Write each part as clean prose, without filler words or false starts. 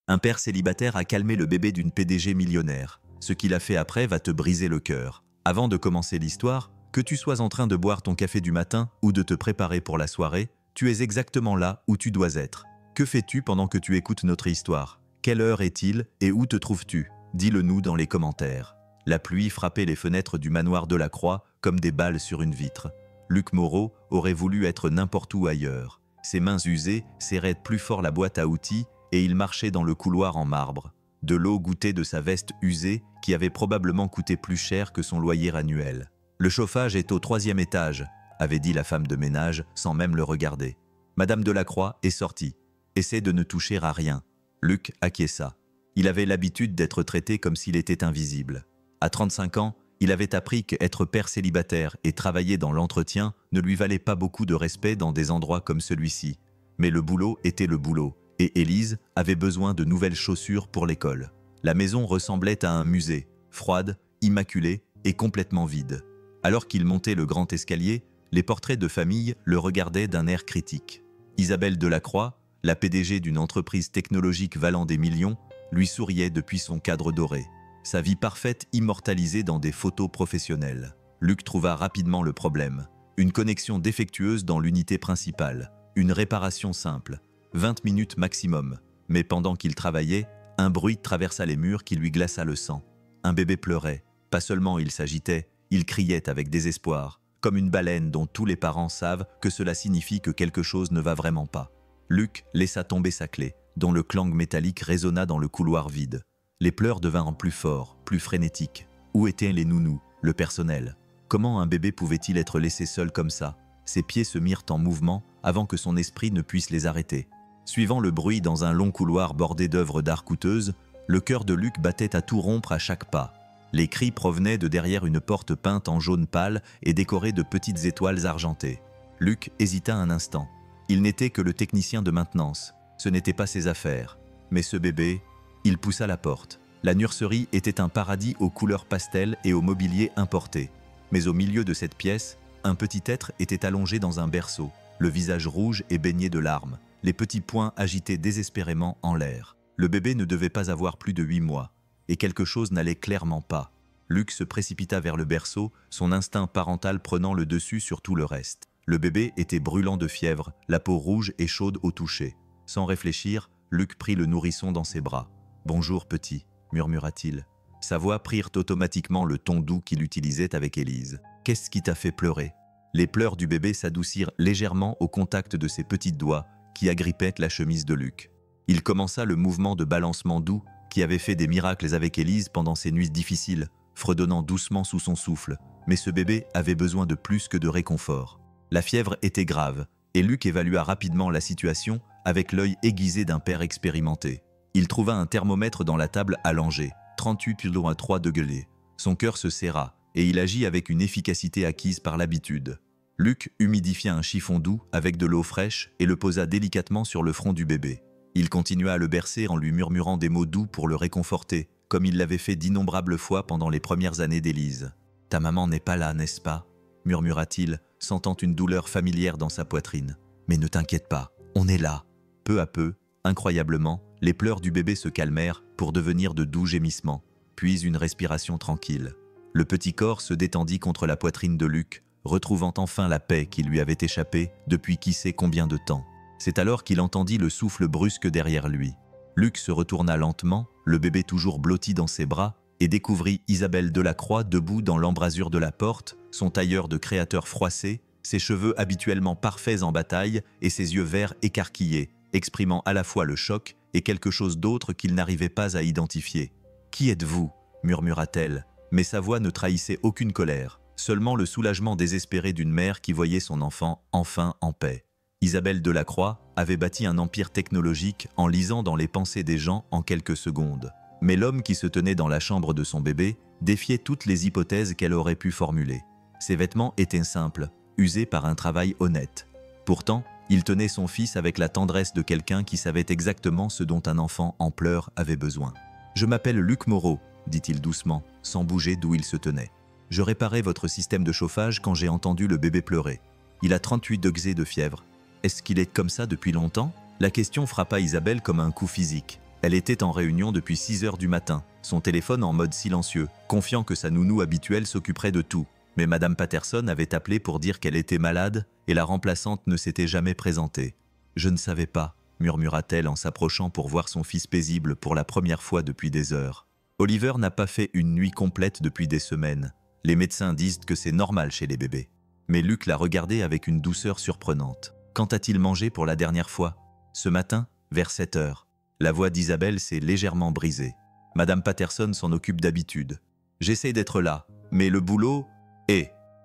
Un père célibataire a calmé le bébé d'une PDG millionnaire. Ce qu'il a fait après va te briser le cœur. Avant de commencer l'histoire, que tu sois en train de boire ton café du matin ou de te préparer pour la soirée, tu es exactement là où tu dois être. Que fais-tu pendant que tu écoutes notre histoire? Quelle heure est-il et où te trouves-tu? Dis-le nous dans les commentaires. La pluie frappait les fenêtres du manoir Delacroix comme des balles sur une vitre. Luc Moreau aurait voulu être n'importe où ailleurs. Ses mains usées serraient plus fort la boîte à outils et il marchait dans le couloir en marbre. De l'eau goûtait de sa veste usée qui avait probablement coûté plus cher que son loyer annuel. « Le chauffage est au 3e étage », avait dit la femme de ménage sans même le regarder. Madame Delacroix est sortie. « Essaie de ne toucher à rien ». Luc acquiesça. Il avait l'habitude d'être traité comme s'il était invisible. À 35 ans, il avait appris qu'être père célibataire et travailler dans l'entretien ne lui valait pas beaucoup de respect dans des endroits comme celui-ci. Mais le boulot était le boulot. Et Élise avait besoin de nouvelles chaussures pour l'école. La maison ressemblait à un musée, froide, immaculée et complètement vide. Alors qu'il montait le grand escalier, les portraits de famille le regardaient d'un air critique. Isabelle Delacroix, la PDG d'une entreprise technologique valant des millions, lui souriait depuis son cadre doré. Sa vie parfaite immortalisée dans des photos professionnelles. Luc trouva rapidement le problème. Une connexion défectueuse dans l'unité principale. Une réparation simple. 20 minutes maximum. Mais pendant qu'il travaillait, un bruit traversa les murs qui lui glaça le sang. Un bébé pleurait. Pas seulement il s'agitait, il criait avec désespoir, comme une baleine dont tous les parents savent que cela signifie que quelque chose ne va vraiment pas. Luc laissa tomber sa clé, dont le clang métallique résonna dans le couloir vide. Les pleurs devinrent plus forts, plus frénétiques. Où étaient les nounous, le personnel? Comment un bébé pouvait-il être laissé seul comme ça? Ses pieds se mirent en mouvement avant que son esprit ne puisse les arrêter. Suivant le bruit dans un long couloir bordé d'œuvres d'art coûteuses, le cœur de Luc battait à tout rompre à chaque pas. Les cris provenaient de derrière une porte peinte en jaune pâle et décorée de petites étoiles argentées. Luc hésita un instant. Il n'était que le technicien de maintenance. Ce n'était pas ses affaires. Mais ce bébé, il poussa la porte. La nurserie était un paradis aux couleurs pastel et au mobilier importé. Mais au milieu de cette pièce, un petit être était allongé dans un berceau, le visage rouge et baigné de larmes. Les petits poings agités désespérément en l'air. Le bébé ne devait pas avoir plus de 8 mois, et quelque chose n'allait clairement pas. Luc se précipita vers le berceau, son instinct parental prenant le dessus sur tout le reste. Le bébé était brûlant de fièvre, la peau rouge et chaude au toucher. Sans réfléchir, Luc prit le nourrisson dans ses bras. « Bonjour petit », murmura-t-il. Sa voix prit automatiquement le ton doux qu'il utilisait avec Élise. « Qu'est-ce qui t'a fait pleurer ?» Les pleurs du bébé s'adoucirent légèrement au contact de ses petits doigts qui agrippaient la chemise de Luc. Il commença le mouvement de balancement doux qui avait fait des miracles avec Élise pendant ses nuits difficiles, fredonnant doucement sous son souffle. Mais ce bébé avait besoin de plus que de réconfort. La fièvre était grave, et Luc évalua rapidement la situation avec l'œil aiguisé d'un père expérimenté. Il trouva un thermomètre dans la table allongée, 38,3 degrés. Son cœur se serra, et il agit avec une efficacité acquise par l'habitude. Luc humidifia un chiffon doux avec de l'eau fraîche et le posa délicatement sur le front du bébé. Il continua à le bercer en lui murmurant des mots doux pour le réconforter, comme il l'avait fait d'innombrables fois pendant les premières années d'Élise. « Ta maman n'est pas là, n'est-ce pas ?» murmura-t-il, sentant une douleur familière dans sa poitrine. « Mais ne t'inquiète pas, on est là. » Peu à peu, incroyablement, les pleurs du bébé se calmèrent pour devenir de doux gémissements, puis une respiration tranquille. Le petit corps se détendit contre la poitrine de Luc, retrouvant enfin la paix qui lui avait échappé depuis qui sait combien de temps. C'est alors qu'il entendit le souffle brusque derrière lui. Luc se retourna lentement, le bébé toujours blotti dans ses bras, et découvrit Isabelle Delacroix debout dans l'embrasure de la porte, son tailleur de créateur froissé, ses cheveux habituellement parfaits en bataille et ses yeux verts écarquillés, exprimant à la fois le choc et quelque chose d'autre qu'il n'arrivait pas à identifier. « Qui êtes-vous » murmura-t-elle, mais sa voix ne trahissait aucune colère. Seulement le soulagement désespéré d'une mère qui voyait son enfant enfin en paix. Isabelle Delacroix avait bâti un empire technologique en lisant dans les pensées des gens en quelques secondes. Mais l'homme qui se tenait dans la chambre de son bébé défiait toutes les hypothèses qu'elle aurait pu formuler. Ses vêtements étaient simples, usés par un travail honnête. Pourtant, il tenait son fils avec la tendresse de quelqu'un qui savait exactement ce dont un enfant en pleurs avait besoin. « Je m'appelle Luc Moreau », dit-il doucement, sans bouger d'où il se tenait. « Je réparais votre système de chauffage quand j'ai entendu le bébé pleurer. Il a 38 degrés de fièvre. Est-ce qu'il est comme ça depuis longtemps ?» La question frappa Isabelle comme un coup physique. Elle était en réunion depuis 6 heures du matin, son téléphone en mode silencieux, confiant que sa nounou habituelle s'occuperait de tout. Mais Madame Patterson avait appelé pour dire qu'elle était malade et la remplaçante ne s'était jamais présentée. « Je ne savais pas », murmura-t-elle en s'approchant pour voir son fils paisible pour la première fois depuis des heures. Oliver n'a pas fait une nuit complète depuis des semaines. Les médecins disent que c'est normal chez les bébés. Mais Luc l'a regardé avec une douceur surprenante. Quand a-t-il mangé pour la dernière fois? Ce matin, vers 7 heures. La voix d'Isabelle s'est légèrement brisée. Madame Patterson s'en occupe d'habitude. J'essaie d'être là, mais le boulot...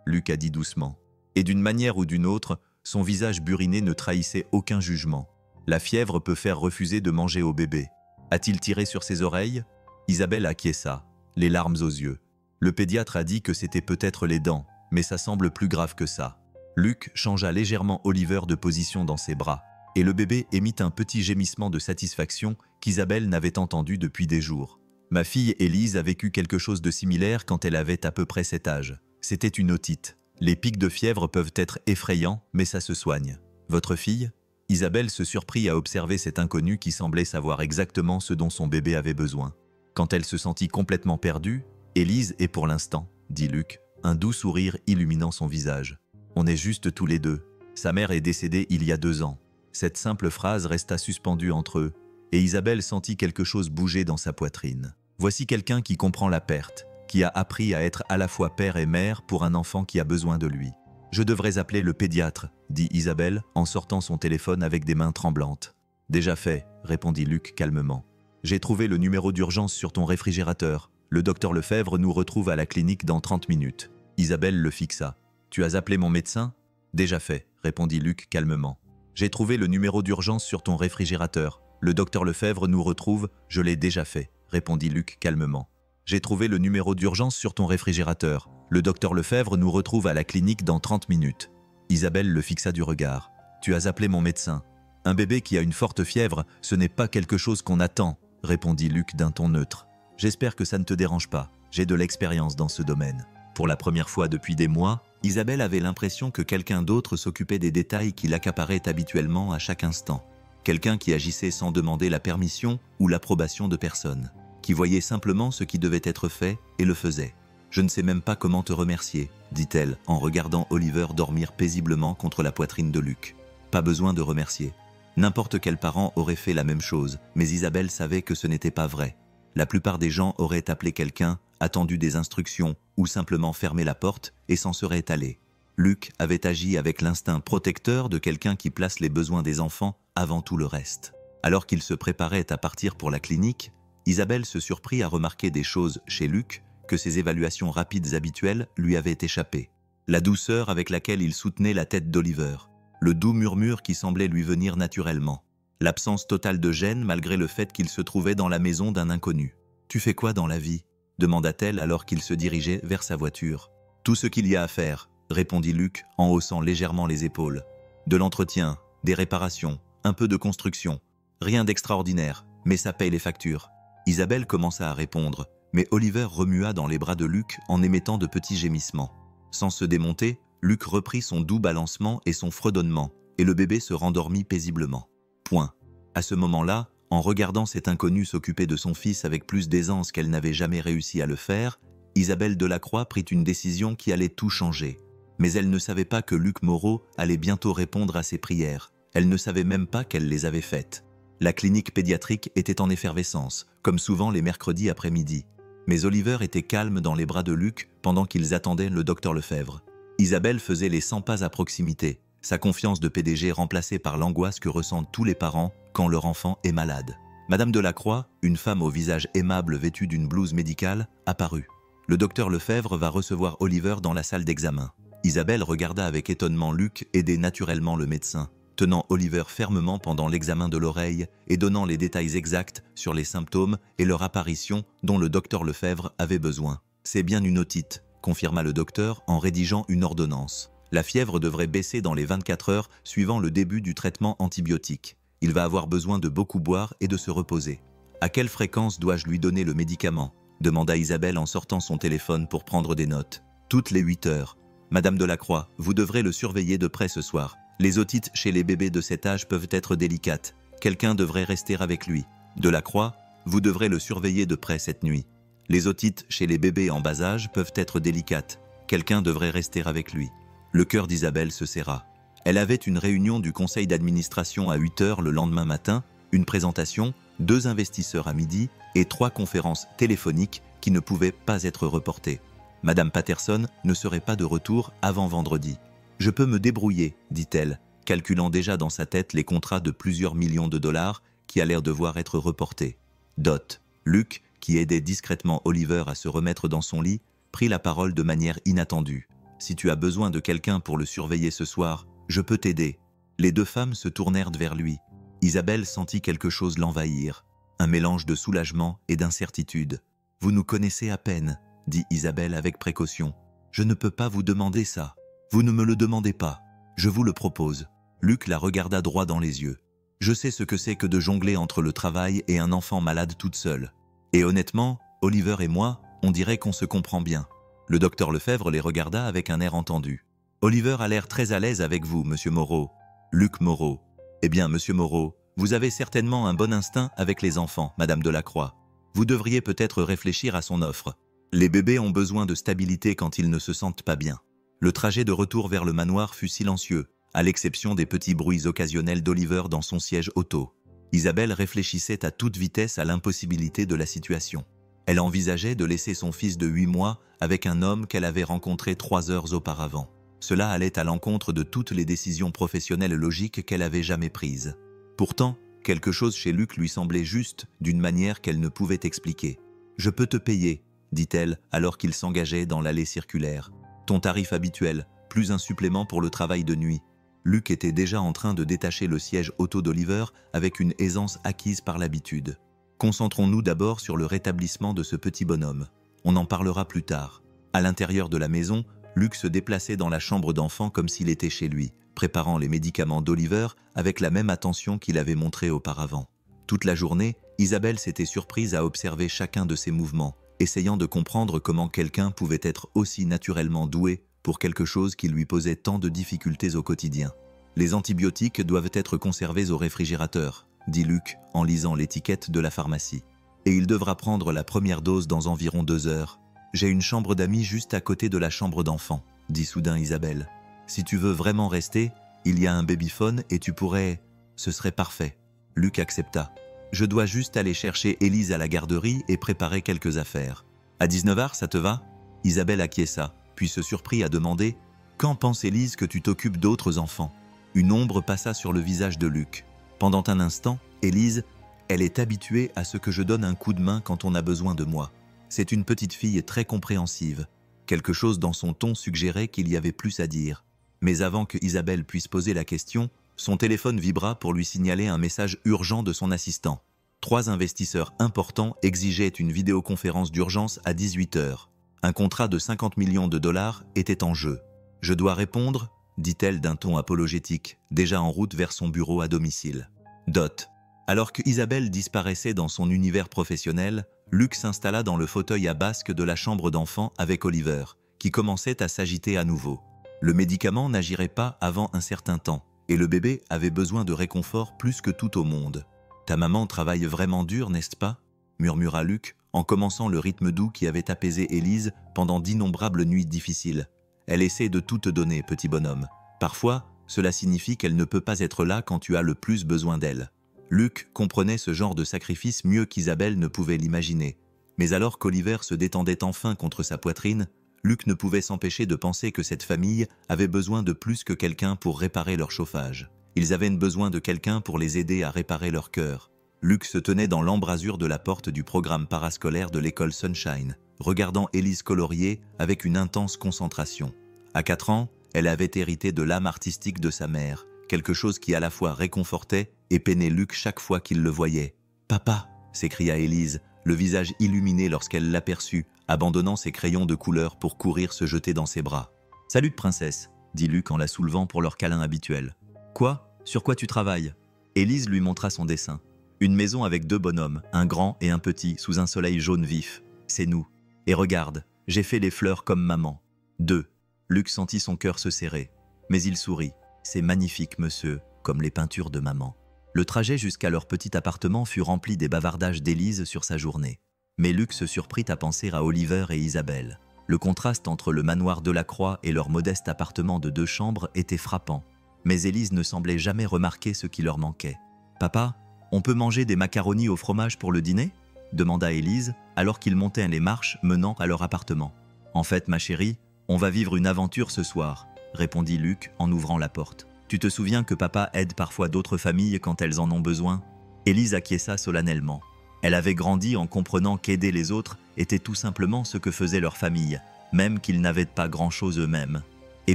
Luc a dit doucement. Et d'une manière ou d'une autre, son visage buriné ne trahissait aucun jugement. La fièvre peut faire refuser de manger au bébé. A-t-il tiré sur ses oreilles? Isabelle acquiesça, les larmes aux yeux. Le pédiatre a dit que c'était peut-être les dents, mais ça semble plus grave que ça. Luc changea légèrement Oliver de position dans ses bras, et le bébé émit un petit gémissement de satisfaction qu'Isabelle n'avait entendu depuis des jours. Ma fille Élise a vécu quelque chose de similaire quand elle avait à peu près cet âge. C'était une otite. Les pics de fièvre peuvent être effrayants, mais ça se soigne. Votre fille? Isabelle se surprit à observer cet inconnu qui semblait savoir exactement ce dont son bébé avait besoin. Quand elle se sentit complètement perdue, « Élise est pour l'instant », dit Luc, un doux sourire illuminant son visage. « On est juste tous les deux. Sa mère est décédée il y a 2 ans. » Cette simple phrase resta suspendue entre eux, et Isabelle sentit quelque chose bouger dans sa poitrine. Voici quelqu'un qui comprend la perte, qui a appris à être à la fois père et mère pour un enfant qui a besoin de lui. « Je devrais appeler le pédiatre », dit Isabelle en sortant son téléphone avec des mains tremblantes. « Déjà fait », répondit Luc calmement. « J'ai trouvé le numéro d'urgence sur ton réfrigérateur. Le docteur Lefebvre nous retrouve à la clinique dans 30 minutes. » Isabelle le fixa. « Tu as appelé mon médecin ?»« Déjà fait », répondit Luc calmement. « J'ai trouvé le numéro d'urgence sur ton réfrigérateur. Le docteur Lefebvre nous retrouve, je l'ai déjà fait », répondit Luc calmement. « J'ai trouvé le numéro d'urgence sur ton réfrigérateur. Le docteur Lefebvre nous retrouve à la clinique dans 30 minutes. » Isabelle le fixa du regard. « Tu as appelé mon médecin. Un bébé qui a une forte fièvre, ce n'est pas quelque chose qu'on attend, » répondit Luc d'un ton neutre. « J'espère que ça ne te dérange pas. J'ai de l'expérience dans ce domaine. » Pour la première fois depuis des mois, Isabelle avait l'impression que quelqu'un d'autre s'occupait des détails qui l'accaparaient habituellement à chaque instant. Quelqu'un qui agissait sans demander la permission ou l'approbation de personne, qui voyait simplement ce qui devait être fait et le faisait. « Je ne sais même pas comment te remercier, » dit-elle en regardant Oliver dormir paisiblement contre la poitrine de Luc. Pas besoin de remercier. N'importe quel parent aurait fait la même chose, mais Isabelle savait que ce n'était pas vrai. La plupart des gens auraient appelé quelqu'un, attendu des instructions ou simplement fermé la porte et s'en seraient allés. Luc avait agi avec l'instinct protecteur de quelqu'un qui place les besoins des enfants avant tout le reste. Alors qu'il se préparait à partir pour la clinique, Isabelle se surprit à remarquer des choses chez Luc que ses évaluations rapides habituelles lui avaient échappé. La douceur avec laquelle il soutenait la tête d'Oliver, le doux murmure qui semblait lui venir naturellement, l'absence totale de gêne malgré le fait qu'il se trouvait dans la maison d'un inconnu. « Tu fais quoi dans la vie ?» demanda-t-elle alors qu'il se dirigeait vers sa voiture. « Tout ce qu'il y a à faire », répondit Luc en haussant légèrement les épaules. « De l'entretien, des réparations, un peu de construction. Rien d'extraordinaire, mais ça paye les factures. » Isabelle commença à répondre, mais Oliver remua dans les bras de Luc en émettant de petits gémissements. Sans se démonter, Luc reprit son doux balancement et son fredonnement, et le bébé se rendormit paisiblement. Point. À ce moment-là, en regardant cet inconnu s'occuper de son fils avec plus d'aisance qu'elle n'avait jamais réussi à le faire, Isabelle Delacroix prit une décision qui allait tout changer. Mais elle ne savait pas que Luc Moreau allait bientôt répondre à ses prières. Elle ne savait même pas qu'elle les avait faites. La clinique pédiatrique était en effervescence, comme souvent les mercredis après-midi. Mais Oliver était calme dans les bras de Luc pendant qu'ils attendaient le docteur Lefebvre. Isabelle faisait les 100 pas à proximité, sa confiance de PDG remplacée par l'angoisse que ressentent tous les parents quand leur enfant est malade. Madame Delacroix, une femme au visage aimable vêtue d'une blouse médicale, apparut. Le docteur Lefebvre va recevoir Oliver dans la salle d'examen. Isabelle regarda avec étonnement Luc aider naturellement le médecin, tenant Oliver fermement pendant l'examen de l'oreille et donnant les détails exacts sur les symptômes et leur apparition dont le docteur Lefebvre avait besoin. « C'est bien une otite », confirma le docteur en rédigeant une ordonnance. La fièvre devrait baisser dans les 24 heures suivant le début du traitement antibiotique. Il va avoir besoin de beaucoup boire et de se reposer. « À quelle fréquence dois-je lui donner le médicament ?» demanda Isabelle en sortant son téléphone pour prendre des notes. « Toutes les 8 heures. Madame Delacroix, vous devrez le surveiller de près ce soir. Les otites chez les bébés de cet âge peuvent être délicates. Quelqu'un devrait rester avec lui. Delacroix, vous devrez le surveiller de près cette nuit. Les otites chez les bébés en bas âge peuvent être délicates. Quelqu'un devrait rester avec lui. Le cœur d'Isabelle se serra. Elle avait une réunion du conseil d'administration à 8 heures le lendemain matin, une présentation, 2 investisseurs à midi et 3 conférences téléphoniques qui ne pouvaient pas être reportées. Madame Patterson ne serait pas de retour avant vendredi. « Je peux me débrouiller », dit-elle, calculant déjà dans sa tête les contrats de plusieurs millions de dollars qui allèrent devoir être reportés. Dot. Luc, qui aidait discrètement Oliver à se remettre dans son lit, prit la parole de manière inattendue. « Si tu as besoin de quelqu'un pour le surveiller ce soir, je peux t'aider. » Les 2 femmes se tournèrent vers lui. Isabelle sentit quelque chose l'envahir, un mélange de soulagement et d'incertitude. « Vous nous connaissez à peine, » dit Isabelle avec précaution. « Je ne peux pas vous demander ça. Vous ne me le demandez pas. Je vous le propose. » Luc la regarda droit dans les yeux. « Je sais ce que c'est que de jongler entre le travail et un enfant malade toute seule. Et honnêtement, Oliver et moi, on dirait qu'on se comprend bien. » Le docteur Lefebvre les regarda avec un air entendu. « Oliver a l'air très à l'aise avec vous, monsieur Moreau. » Luc Moreau. « Eh bien, monsieur Moreau, vous avez certainement un bon instinct avec les enfants, madame Delacroix. Vous devriez peut-être réfléchir à son offre. Les bébés ont besoin de stabilité quand ils ne se sentent pas bien. » Le trajet de retour vers le manoir fut silencieux, à l'exception des petits bruits occasionnels d'Oliver dans son siège auto. Isabelle réfléchissait à toute vitesse à l'impossibilité de la situation. Elle envisageait de laisser son fils de 8 mois avec un homme qu'elle avait rencontré 3 heures auparavant. Cela allait à l'encontre de toutes les décisions professionnelles logiques qu'elle avait jamais prises. Pourtant, quelque chose chez Luc lui semblait juste d'une manière qu'elle ne pouvait expliquer. « Je peux te payer, » dit-elle alors qu'il s'engageait dans l'allée circulaire. « Ton tarif habituel, plus un supplément pour le travail de nuit. » Luc était déjà en train de détacher le siège auto d'Oliver avec une aisance acquise par l'habitude. « Concentrons-nous d'abord sur le rétablissement de ce petit bonhomme. On en parlera plus tard. » À l'intérieur de la maison, Luc se déplaçait dans la chambre d'enfant comme s'il était chez lui, préparant les médicaments d'Oliver avec la même attention qu'il avait montrée auparavant. Toute la journée, Isabelle s'était surprise à observer chacun de ses mouvements, essayant de comprendre comment quelqu'un pouvait être aussi naturellement doué pour quelque chose qui lui posait tant de difficultés au quotidien. « Les antibiotiques doivent être conservés au réfrigérateur, » dit Luc en lisant l'étiquette de la pharmacie. « Et il devra prendre la première dose dans environ 2 heures. J'ai une chambre d'amis juste à côté de la chambre d'enfant, » dit soudain Isabelle. « Si tu veux vraiment rester, il y a un babyphone et tu pourrais... Ce serait parfait. » Luc accepta. « Je dois juste aller chercher Élise à la garderie et préparer quelques affaires. À 19h, ça te va ?» Isabelle acquiesça, puis se surprit à demander « Quand pense Élise que tu t'occupes d'autres enfants ?» Une ombre passa sur le visage de Luc. Pendant un instant, Élise, elle est habituée à ce que je donne un coup de main quand on a besoin de moi. C'est une petite fille très compréhensive. Quelque chose dans son ton suggérait qu'il y avait plus à dire. Mais avant que Isabelle puisse poser la question, son téléphone vibra pour lui signaler un message urgent de son assistant. 3 investisseurs importants exigeaient une vidéoconférence d'urgence à 18h. Un contrat de 50 millions de dollars était en jeu. « Je dois répondre ?» dit-elle d'un ton apologétique, déjà en route vers son bureau à domicile. Dot. Alors que Isabelle disparaissait dans son univers professionnel, Luc s'installa dans le fauteuil à basque de la chambre d'enfant avec Oliver, qui commençait à s'agiter à nouveau. Le médicament n'agirait pas avant un certain temps, et le bébé avait besoin de réconfort plus que tout au monde. « Ta maman travaille vraiment dur, n'est-ce pas ?» murmura Luc, en commençant le rythme doux qui avait apaisé Élise pendant d'innombrables nuits difficiles. « Elle essaie de tout te donner, petit bonhomme. Parfois, cela signifie qu'elle ne peut pas être là quand tu as le plus besoin d'elle. » Luc comprenait ce genre de sacrifice mieux qu'Isabelle ne pouvait l'imaginer. Mais alors qu'Oliver se détendait enfin contre sa poitrine, Luc ne pouvait s'empêcher de penser que cette famille avait besoin de plus que quelqu'un pour réparer leur chauffage. Ils avaient besoin de quelqu'un pour les aider à réparer leur cœur. Luc se tenait dans l'embrasure de la porte du programme parascolaire de l'école Sunshine, regardant Élise colorier avec une intense concentration. À 4 ans, elle avait hérité de l'âme artistique de sa mère, quelque chose qui à la fois réconfortait et peinait Luc chaque fois qu'il le voyait. « Papa !» s'écria Élise, le visage illuminé lorsqu'elle l'aperçut, abandonnant ses crayons de couleur pour courir se jeter dans ses bras. « Salut princesse !» dit Luc en la soulevant pour leur câlin habituel. « Quoi ? Sur quoi tu travailles ?» Élise lui montra son dessin. Une maison avec 2 bonhommes, un grand et un petit, sous un soleil jaune vif. C'est nous. Et regarde, j'ai fait les fleurs comme maman. 2. Luc sentit son cœur se serrer. Mais il sourit. C'est magnifique, monsieur, comme les peintures de maman. Le trajet jusqu'à leur petit appartement fut rempli des bavardages d'Élise sur sa journée. Mais Luc se surprit à penser à Oliver et Isabelle. Le contraste entre le manoir Delacroix et leur modeste appartement de 2 chambres était frappant. Mais Élise ne semblait jamais remarquer ce qui leur manquait. « Papa, on peut manger des macaronis au fromage pour le dîner ?» demanda Élise, alors qu'ils montaient les marches menant à leur appartement. « En fait, ma chérie, on va vivre une aventure ce soir, » répondit Luc en ouvrant la porte. « Tu te souviens que papa aide parfois d'autres familles quand elles en ont besoin ?» Élise acquiesça solennellement. Elle avait grandi en comprenant qu'aider les autres était tout simplement ce que faisait leur famille, même qu'ils n'avaient pas grand-chose eux-mêmes. « Eh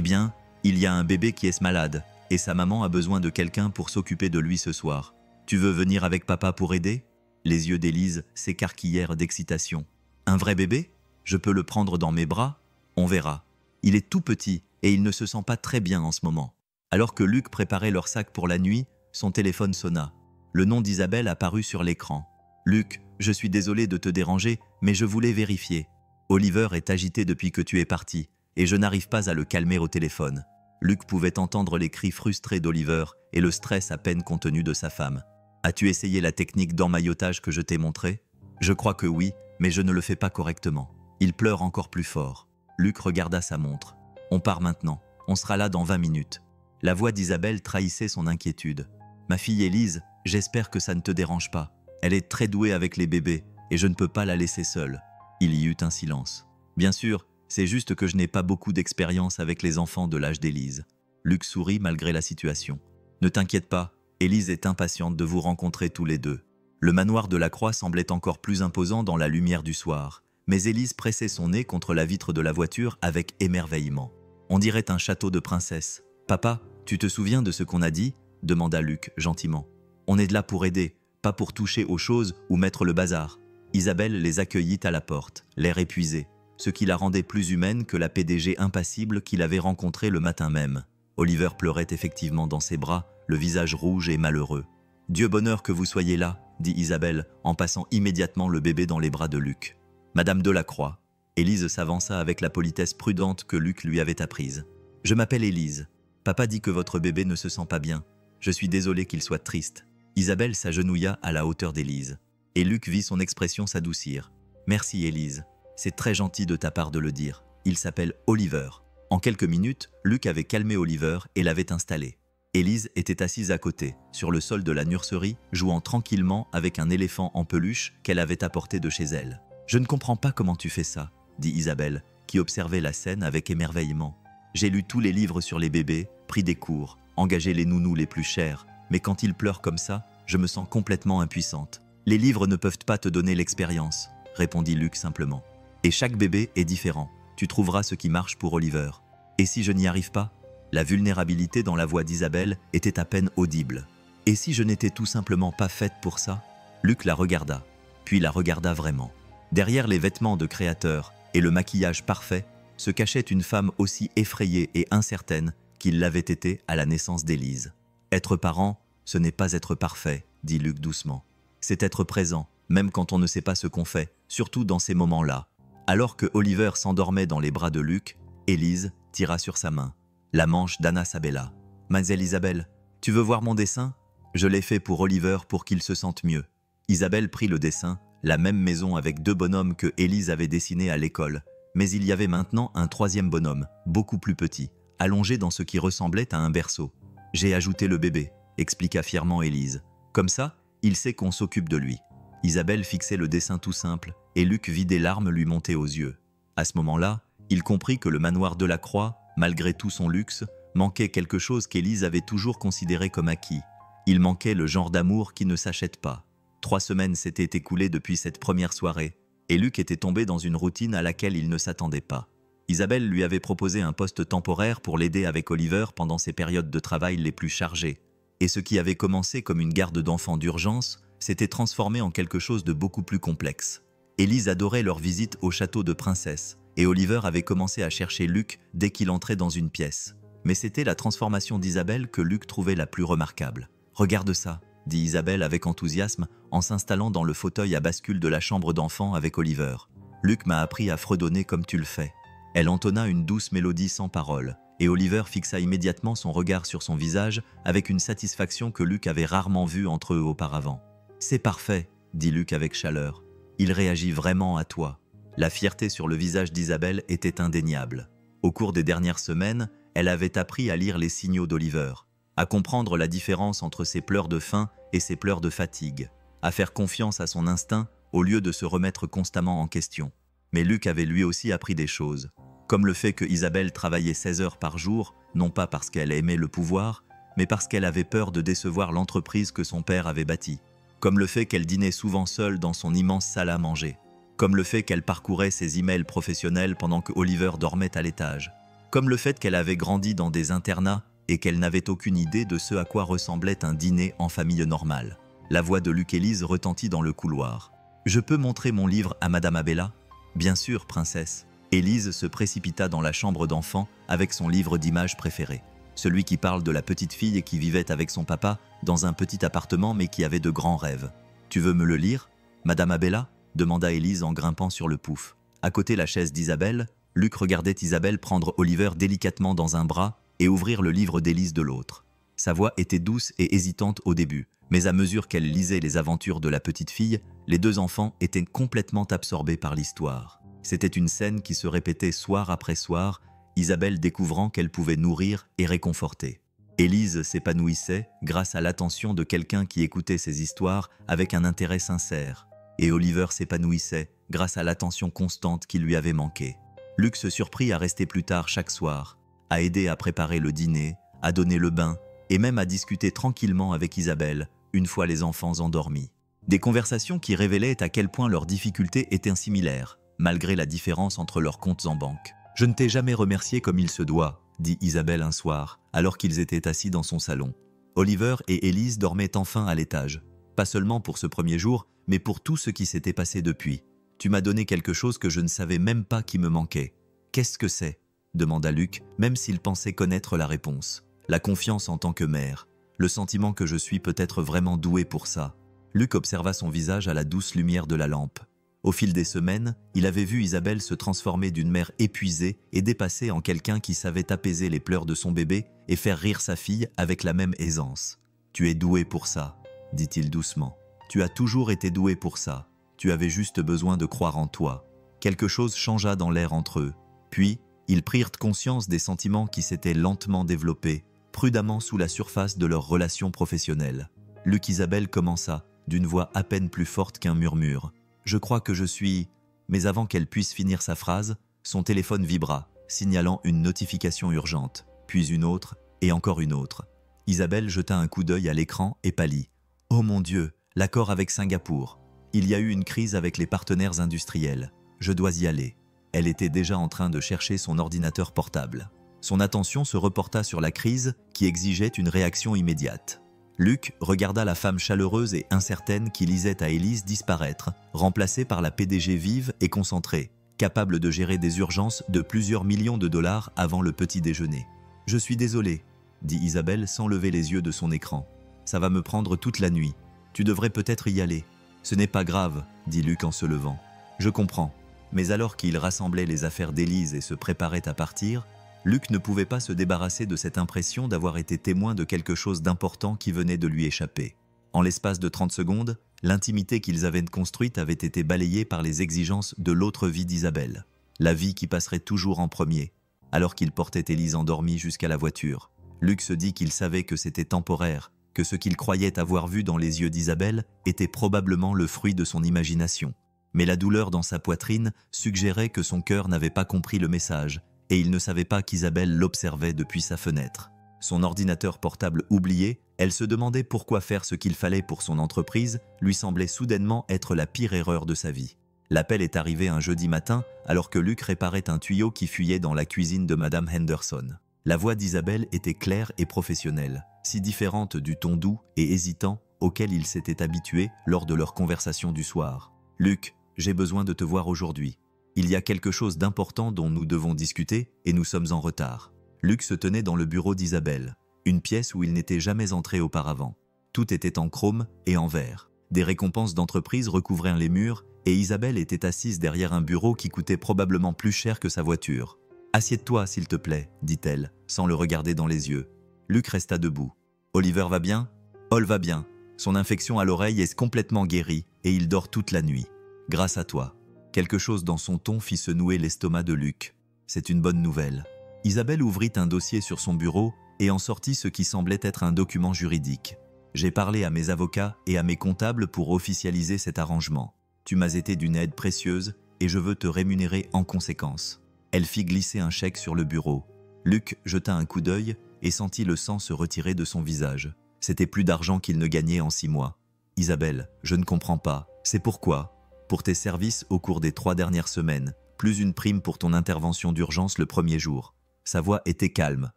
bien, il y a un bébé qui est malade, et sa maman a besoin de quelqu'un pour s'occuper de lui ce soir. Tu veux venir avec papa pour aider ?» Les yeux d'Élise s'écarquillèrent d'excitation. « Un vrai bébé? Je peux le prendre dans mes bras? On verra. Il est tout petit et il ne se sent pas très bien en ce moment. » Alors que Luc préparait leur sac pour la nuit, son téléphone sonna. Le nom d'Isabelle apparut sur l'écran. « Luc, je suis désolé de te déranger, mais je voulais vérifier. Oliver est agité depuis que tu es parti, et je n'arrive pas à le calmer au téléphone. » Luc pouvait entendre les cris frustrés d'Oliver et le stress à peine contenu de sa femme. « As-tu essayé la technique d'emmaillotage que je t'ai montrée ? Je crois que oui, mais je ne le fais pas correctement. Il pleure encore plus fort. » Luc regarda sa montre. « On part maintenant, on sera là dans 20 minutes. » La voix d'Isabelle trahissait son inquiétude. « Ma fille Élise, j'espère que ça ne te dérange pas. Elle est très douée avec les bébés et je ne peux pas la laisser seule. » Il y eut un silence. « Bien sûr, c'est juste que je n'ai pas beaucoup d'expérience avec les enfants de l'âge d'Élise. » Luc sourit malgré la situation. « Ne t'inquiète pas, Élise est impatiente de vous rencontrer tous les deux. » Le manoir Delacroix semblait encore plus imposant dans la lumière du soir, mais Élise pressait son nez contre la vitre de la voiture avec émerveillement. « On dirait un château de princesse. Papa, tu te souviens de ce qu'on a dit ?» demanda Luc gentiment. « On est là pour aider, pas pour toucher aux choses ou mettre le bazar. » Isabelle les accueillit à la porte, l'air épuisé, ce qui la rendait plus humaine que la PDG impassible qu'il avait rencontrée le matin même. Oliver pleurait effectivement dans ses bras, le visage rouge et malheureux. « Dieu bonheur que vous soyez là, » dit Isabelle en passant immédiatement le bébé dans les bras de Luc. « Madame Delacroix. » Élise s'avança avec la politesse prudente que Luc lui avait apprise. « Je m'appelle Élise. Papa dit que votre bébé ne se sent pas bien. Je suis désolée qu'il soit triste. » Isabelle s'agenouilla à la hauteur d'Élise. Et Luc vit son expression s'adoucir. « Merci Élise. C'est très gentil de ta part de le dire. Il s'appelle Oliver. » En quelques minutes, Luc avait calmé Oliver et l'avait installé. Élise était assise à côté, sur le sol de la nurserie, jouant tranquillement avec un éléphant en peluche qu'elle avait apporté de chez elle. « Je ne comprends pas comment tu fais ça, » dit Isabelle, qui observait la scène avec émerveillement. « J'ai lu tous les livres sur les bébés, pris des cours, engagé les nounous les plus chers, mais quand ils pleurent comme ça, je me sens complètement impuissante. Les livres ne peuvent pas te donner l'expérience, » répondit Luc simplement. « Et chaque bébé est différent. Tu trouveras ce qui marche pour Oliver. Et si je n'y arrive pas ?» La vulnérabilité dans la voix d'Isabelle était à peine audible. « Et si je n'étais tout simplement pas faite pour ça ?» Luc la regarda, puis la regarda vraiment. Derrière les vêtements de créateur et le maquillage parfait, se cachait une femme aussi effrayée et incertaine qu'il l'avait été à la naissance d'Élise. « Être parent, ce n'est pas être parfait, » dit Luc doucement. « C'est être présent, même quand on ne sait pas ce qu'on fait, surtout dans ces moments-là. » Alors que Oliver s'endormait dans les bras de Luc, Élise tira sur sa main. La manche d'Anna Sabella. « Mademoiselle Isabelle, tu veux voir mon dessin ? Je l'ai fait pour Oliver pour qu'il se sente mieux. » Isabelle prit le dessin, la même maison avec 2 bonhommes que Élise avait dessinés à l'école, mais il y avait maintenant un 3e bonhomme, beaucoup plus petit, allongé dans ce qui ressemblait à un berceau. « J'ai ajouté le bébé, » expliqua fièrement Élise. « Comme ça, il sait qu'on s'occupe de lui. » Isabelle fixait le dessin tout simple, et Luc vit des larmes lui monter aux yeux. À ce moment-là, il comprit que le manoir Delacroix, malgré tout son luxe, manquait quelque chose qu'Élise avait toujours considéré comme acquis. Il manquait le genre d'amour qui ne s'achète pas. 3 semaines s'étaient écoulées depuis cette première soirée, et Luc était tombé dans une routine à laquelle il ne s'attendait pas. Isabelle lui avait proposé un poste temporaire pour l'aider avec Oliver pendant ses périodes de travail les plus chargées. Et ce qui avait commencé comme une garde d'enfants d'urgence s'était transformé en quelque chose de beaucoup plus complexe. Élise adorait leur visite au château de princesse, et Oliver avait commencé à chercher Luc dès qu'il entrait dans une pièce. Mais c'était la transformation d'Isabelle que Luc trouvait la plus remarquable. « Regarde ça !» dit Isabelle avec enthousiasme en s'installant dans le fauteuil à bascule de la chambre d'enfant avec Oliver. « Luc m'a appris à fredonner comme tu le fais. » Elle entonna une douce mélodie sans paroles, Et Oliver fixa immédiatement son regard sur son visage avec une satisfaction que Luc avait rarement vue entre eux auparavant. « C'est parfait », dit Luc avec chaleur. « Il réagit vraiment à toi. » La fierté sur le visage d'Isabelle était indéniable. Au cours des dernières semaines, elle avait appris à lire les signaux d'Oliver, à comprendre la différence entre ses pleurs de faim et ses pleurs de fatigue, à faire confiance à son instinct au lieu de se remettre constamment en question. Mais Luc avait lui aussi appris des choses, comme le fait que Isabelle travaillait 16 heures par jour, non pas parce qu'elle aimait le pouvoir, mais parce qu'elle avait peur de décevoir l'entreprise que son père avait bâtie, comme le fait qu'elle dînait souvent seule dans son immense salle à manger, comme le fait qu'elle parcourait ses emails professionnels pendant que Oliver dormait à l'étage, comme le fait qu'elle avait grandi dans des internats et qu'elle n'avait aucune idée de ce à quoi ressemblait un dîner en famille normale. La voix de Luc Élise retentit dans le couloir. « Je peux montrer mon livre à Madame Abella ?»« Bien sûr, princesse. » Élise se précipita dans la chambre d'enfant avec son livre d'images préféré. Celui qui parle de la petite fille qui vivait avec son papa dans un petit appartement mais qui avait de grands rêves. « Tu veux me le lire, Madame Abella ?» demanda Élise en grimpant sur le pouf. À côté la chaise d'Isabelle, Luc regardait Isabelle prendre Oliver délicatement dans un bras et ouvrir le livre d'Élise de l'autre. Sa voix était douce et hésitante au début, mais à mesure qu'elle lisait les aventures de la petite fille, les deux enfants étaient complètement absorbés par l'histoire. C'était une scène qui se répétait soir après soir, Isabelle découvrant qu'elle pouvait nourrir et réconforter. Élise s'épanouissait grâce à l'attention de quelqu'un qui écoutait ses histoires avec un intérêt sincère, et Oliver s'épanouissait grâce à l'attention constante qui lui avait manqué. Luc se surprit à rester plus tard chaque soir, à aider à préparer le dîner, à donner le bain, et même à discuter tranquillement avec Isabelle, une fois les enfants endormis. Des conversations qui révélaient à quel point leurs difficultés étaient similaires, malgré la différence entre leurs comptes en banque. « Je ne t'ai jamais remercié comme il se doit », dit Isabelle un soir, alors qu'ils étaient assis dans son salon. Oliver et Élise dormaient enfin à l'étage. Pas seulement pour ce premier jour, mais pour tout ce qui s'était passé depuis. « Tu m'as donné quelque chose que je ne savais même pas qui me manquait. »« Qu'est-ce que c'est ?» demanda Luc, même s'il pensait connaître la réponse. « La confiance en tant que mère. Le sentiment que je suis peut-être vraiment doué pour ça. » Luc observa son visage à la douce lumière de la lampe. Au fil des semaines, il avait vu Isabelle se transformer d'une mère épuisée et dépassée en quelqu'un qui savait apaiser les pleurs de son bébé et faire rire sa fille avec la même aisance. « Tu es doué pour ça, » dit-il doucement. « Tu as toujours été doué pour ça. Tu avais juste besoin de croire en toi. » Quelque chose changea dans l'air entre eux. Puis, ils prirent conscience des sentiments qui s'étaient lentement développés, prudemment sous la surface de leur relation professionnelle. Luc Isabelle commença, d'une voix à peine plus forte qu'un murmure. « Je crois que je suis… » Mais avant qu'elle puisse finir sa phrase, son téléphone vibra, signalant une notification urgente, puis une autre, et encore une autre. Isabelle jeta un coup d'œil à l'écran et pâlit. « Oh mon Dieu, l'accord avec Singapour. Il y a eu une crise avec les partenaires industriels. Je dois y aller. » Elle était déjà en train de chercher son ordinateur portable. Son attention se reporta sur la crise qui exigeait une réaction immédiate. Luc regarda la femme chaleureuse et incertaine qui lisait à Élise disparaître, remplacée par la PDG vive et concentrée, capable de gérer des urgences de plusieurs millions de dollars avant le petit déjeuner. « Je suis désolée, » dit Isabelle sans lever les yeux de son écran. « Ça va me prendre toute la nuit. Tu devrais peut-être y aller. »« Ce n'est pas grave, » dit Luc en se levant. « Je comprends. » Mais alors qu'il rassemblait les affaires d'Élise et se préparait à partir, Luc ne pouvait pas se débarrasser de cette impression d'avoir été témoin de quelque chose d'important qui venait de lui échapper. En l'espace de 30 secondes, l'intimité qu'ils avaient construite avait été balayée par les exigences de l'autre vie d'Isabelle, la vie qui passerait toujours en premier, alors qu'il portait Élise endormie jusqu'à la voiture. Luc se dit qu'il savait que c'était temporaire, que ce qu'il croyait avoir vu dans les yeux d'Isabelle était probablement le fruit de son imagination. Mais la douleur dans sa poitrine suggérait que son cœur n'avait pas compris le message, et il ne savait pas qu'Isabelle l'observait depuis sa fenêtre. Son ordinateur portable oublié, elle se demandait pourquoi faire ce qu'il fallait pour son entreprise lui semblait soudainement être la pire erreur de sa vie. L'appel est arrivé un jeudi matin, alors que Luc réparait un tuyau qui fuyait dans la cuisine de Madame Henderson. La voix d'Isabelle était claire et professionnelle, si différente du ton doux et hésitant auquel il s'était habitué lors de leur conversation du soir. « Luc, j'ai besoin de te voir aujourd'hui. Il y a quelque chose d'important dont nous devons discuter et nous sommes en retard. » Luc se tenait dans le bureau d'Isabelle, une pièce où il n'était jamais entré auparavant. Tout était en chrome et en verre. Des récompenses d'entreprise recouvraient les murs et Isabelle était assise derrière un bureau qui coûtait probablement plus cher que sa voiture. « Assieds-toi, s'il te plaît, dit-elle, sans le regarder dans les yeux. Luc resta debout. Oliver va bien? Ol va bien. Son infection à l'oreille est complètement guérie et il dort toute la nuit. Grâce à toi. Quelque chose dans son ton fit se nouer l'estomac de Luc. C'est une bonne nouvelle. Isabelle ouvrit un dossier sur son bureau et en sortit ce qui semblait être un document juridique. J'ai parlé à mes avocats et à mes comptables pour officialiser cet arrangement. Tu m'as été d'une aide précieuse et je veux te rémunérer en conséquence. Elle fit glisser un chèque sur le bureau. Luc jeta un coup d'œil et sentit le sang se retirer de son visage. C'était plus d'argent qu'il ne gagnait en 6 mois. Isabelle, je ne comprends pas. C'est pourquoi? Pour tes services au cours des 3 dernières semaines, plus une prime pour ton intervention d'urgence le premier jour. Sa voix était calme,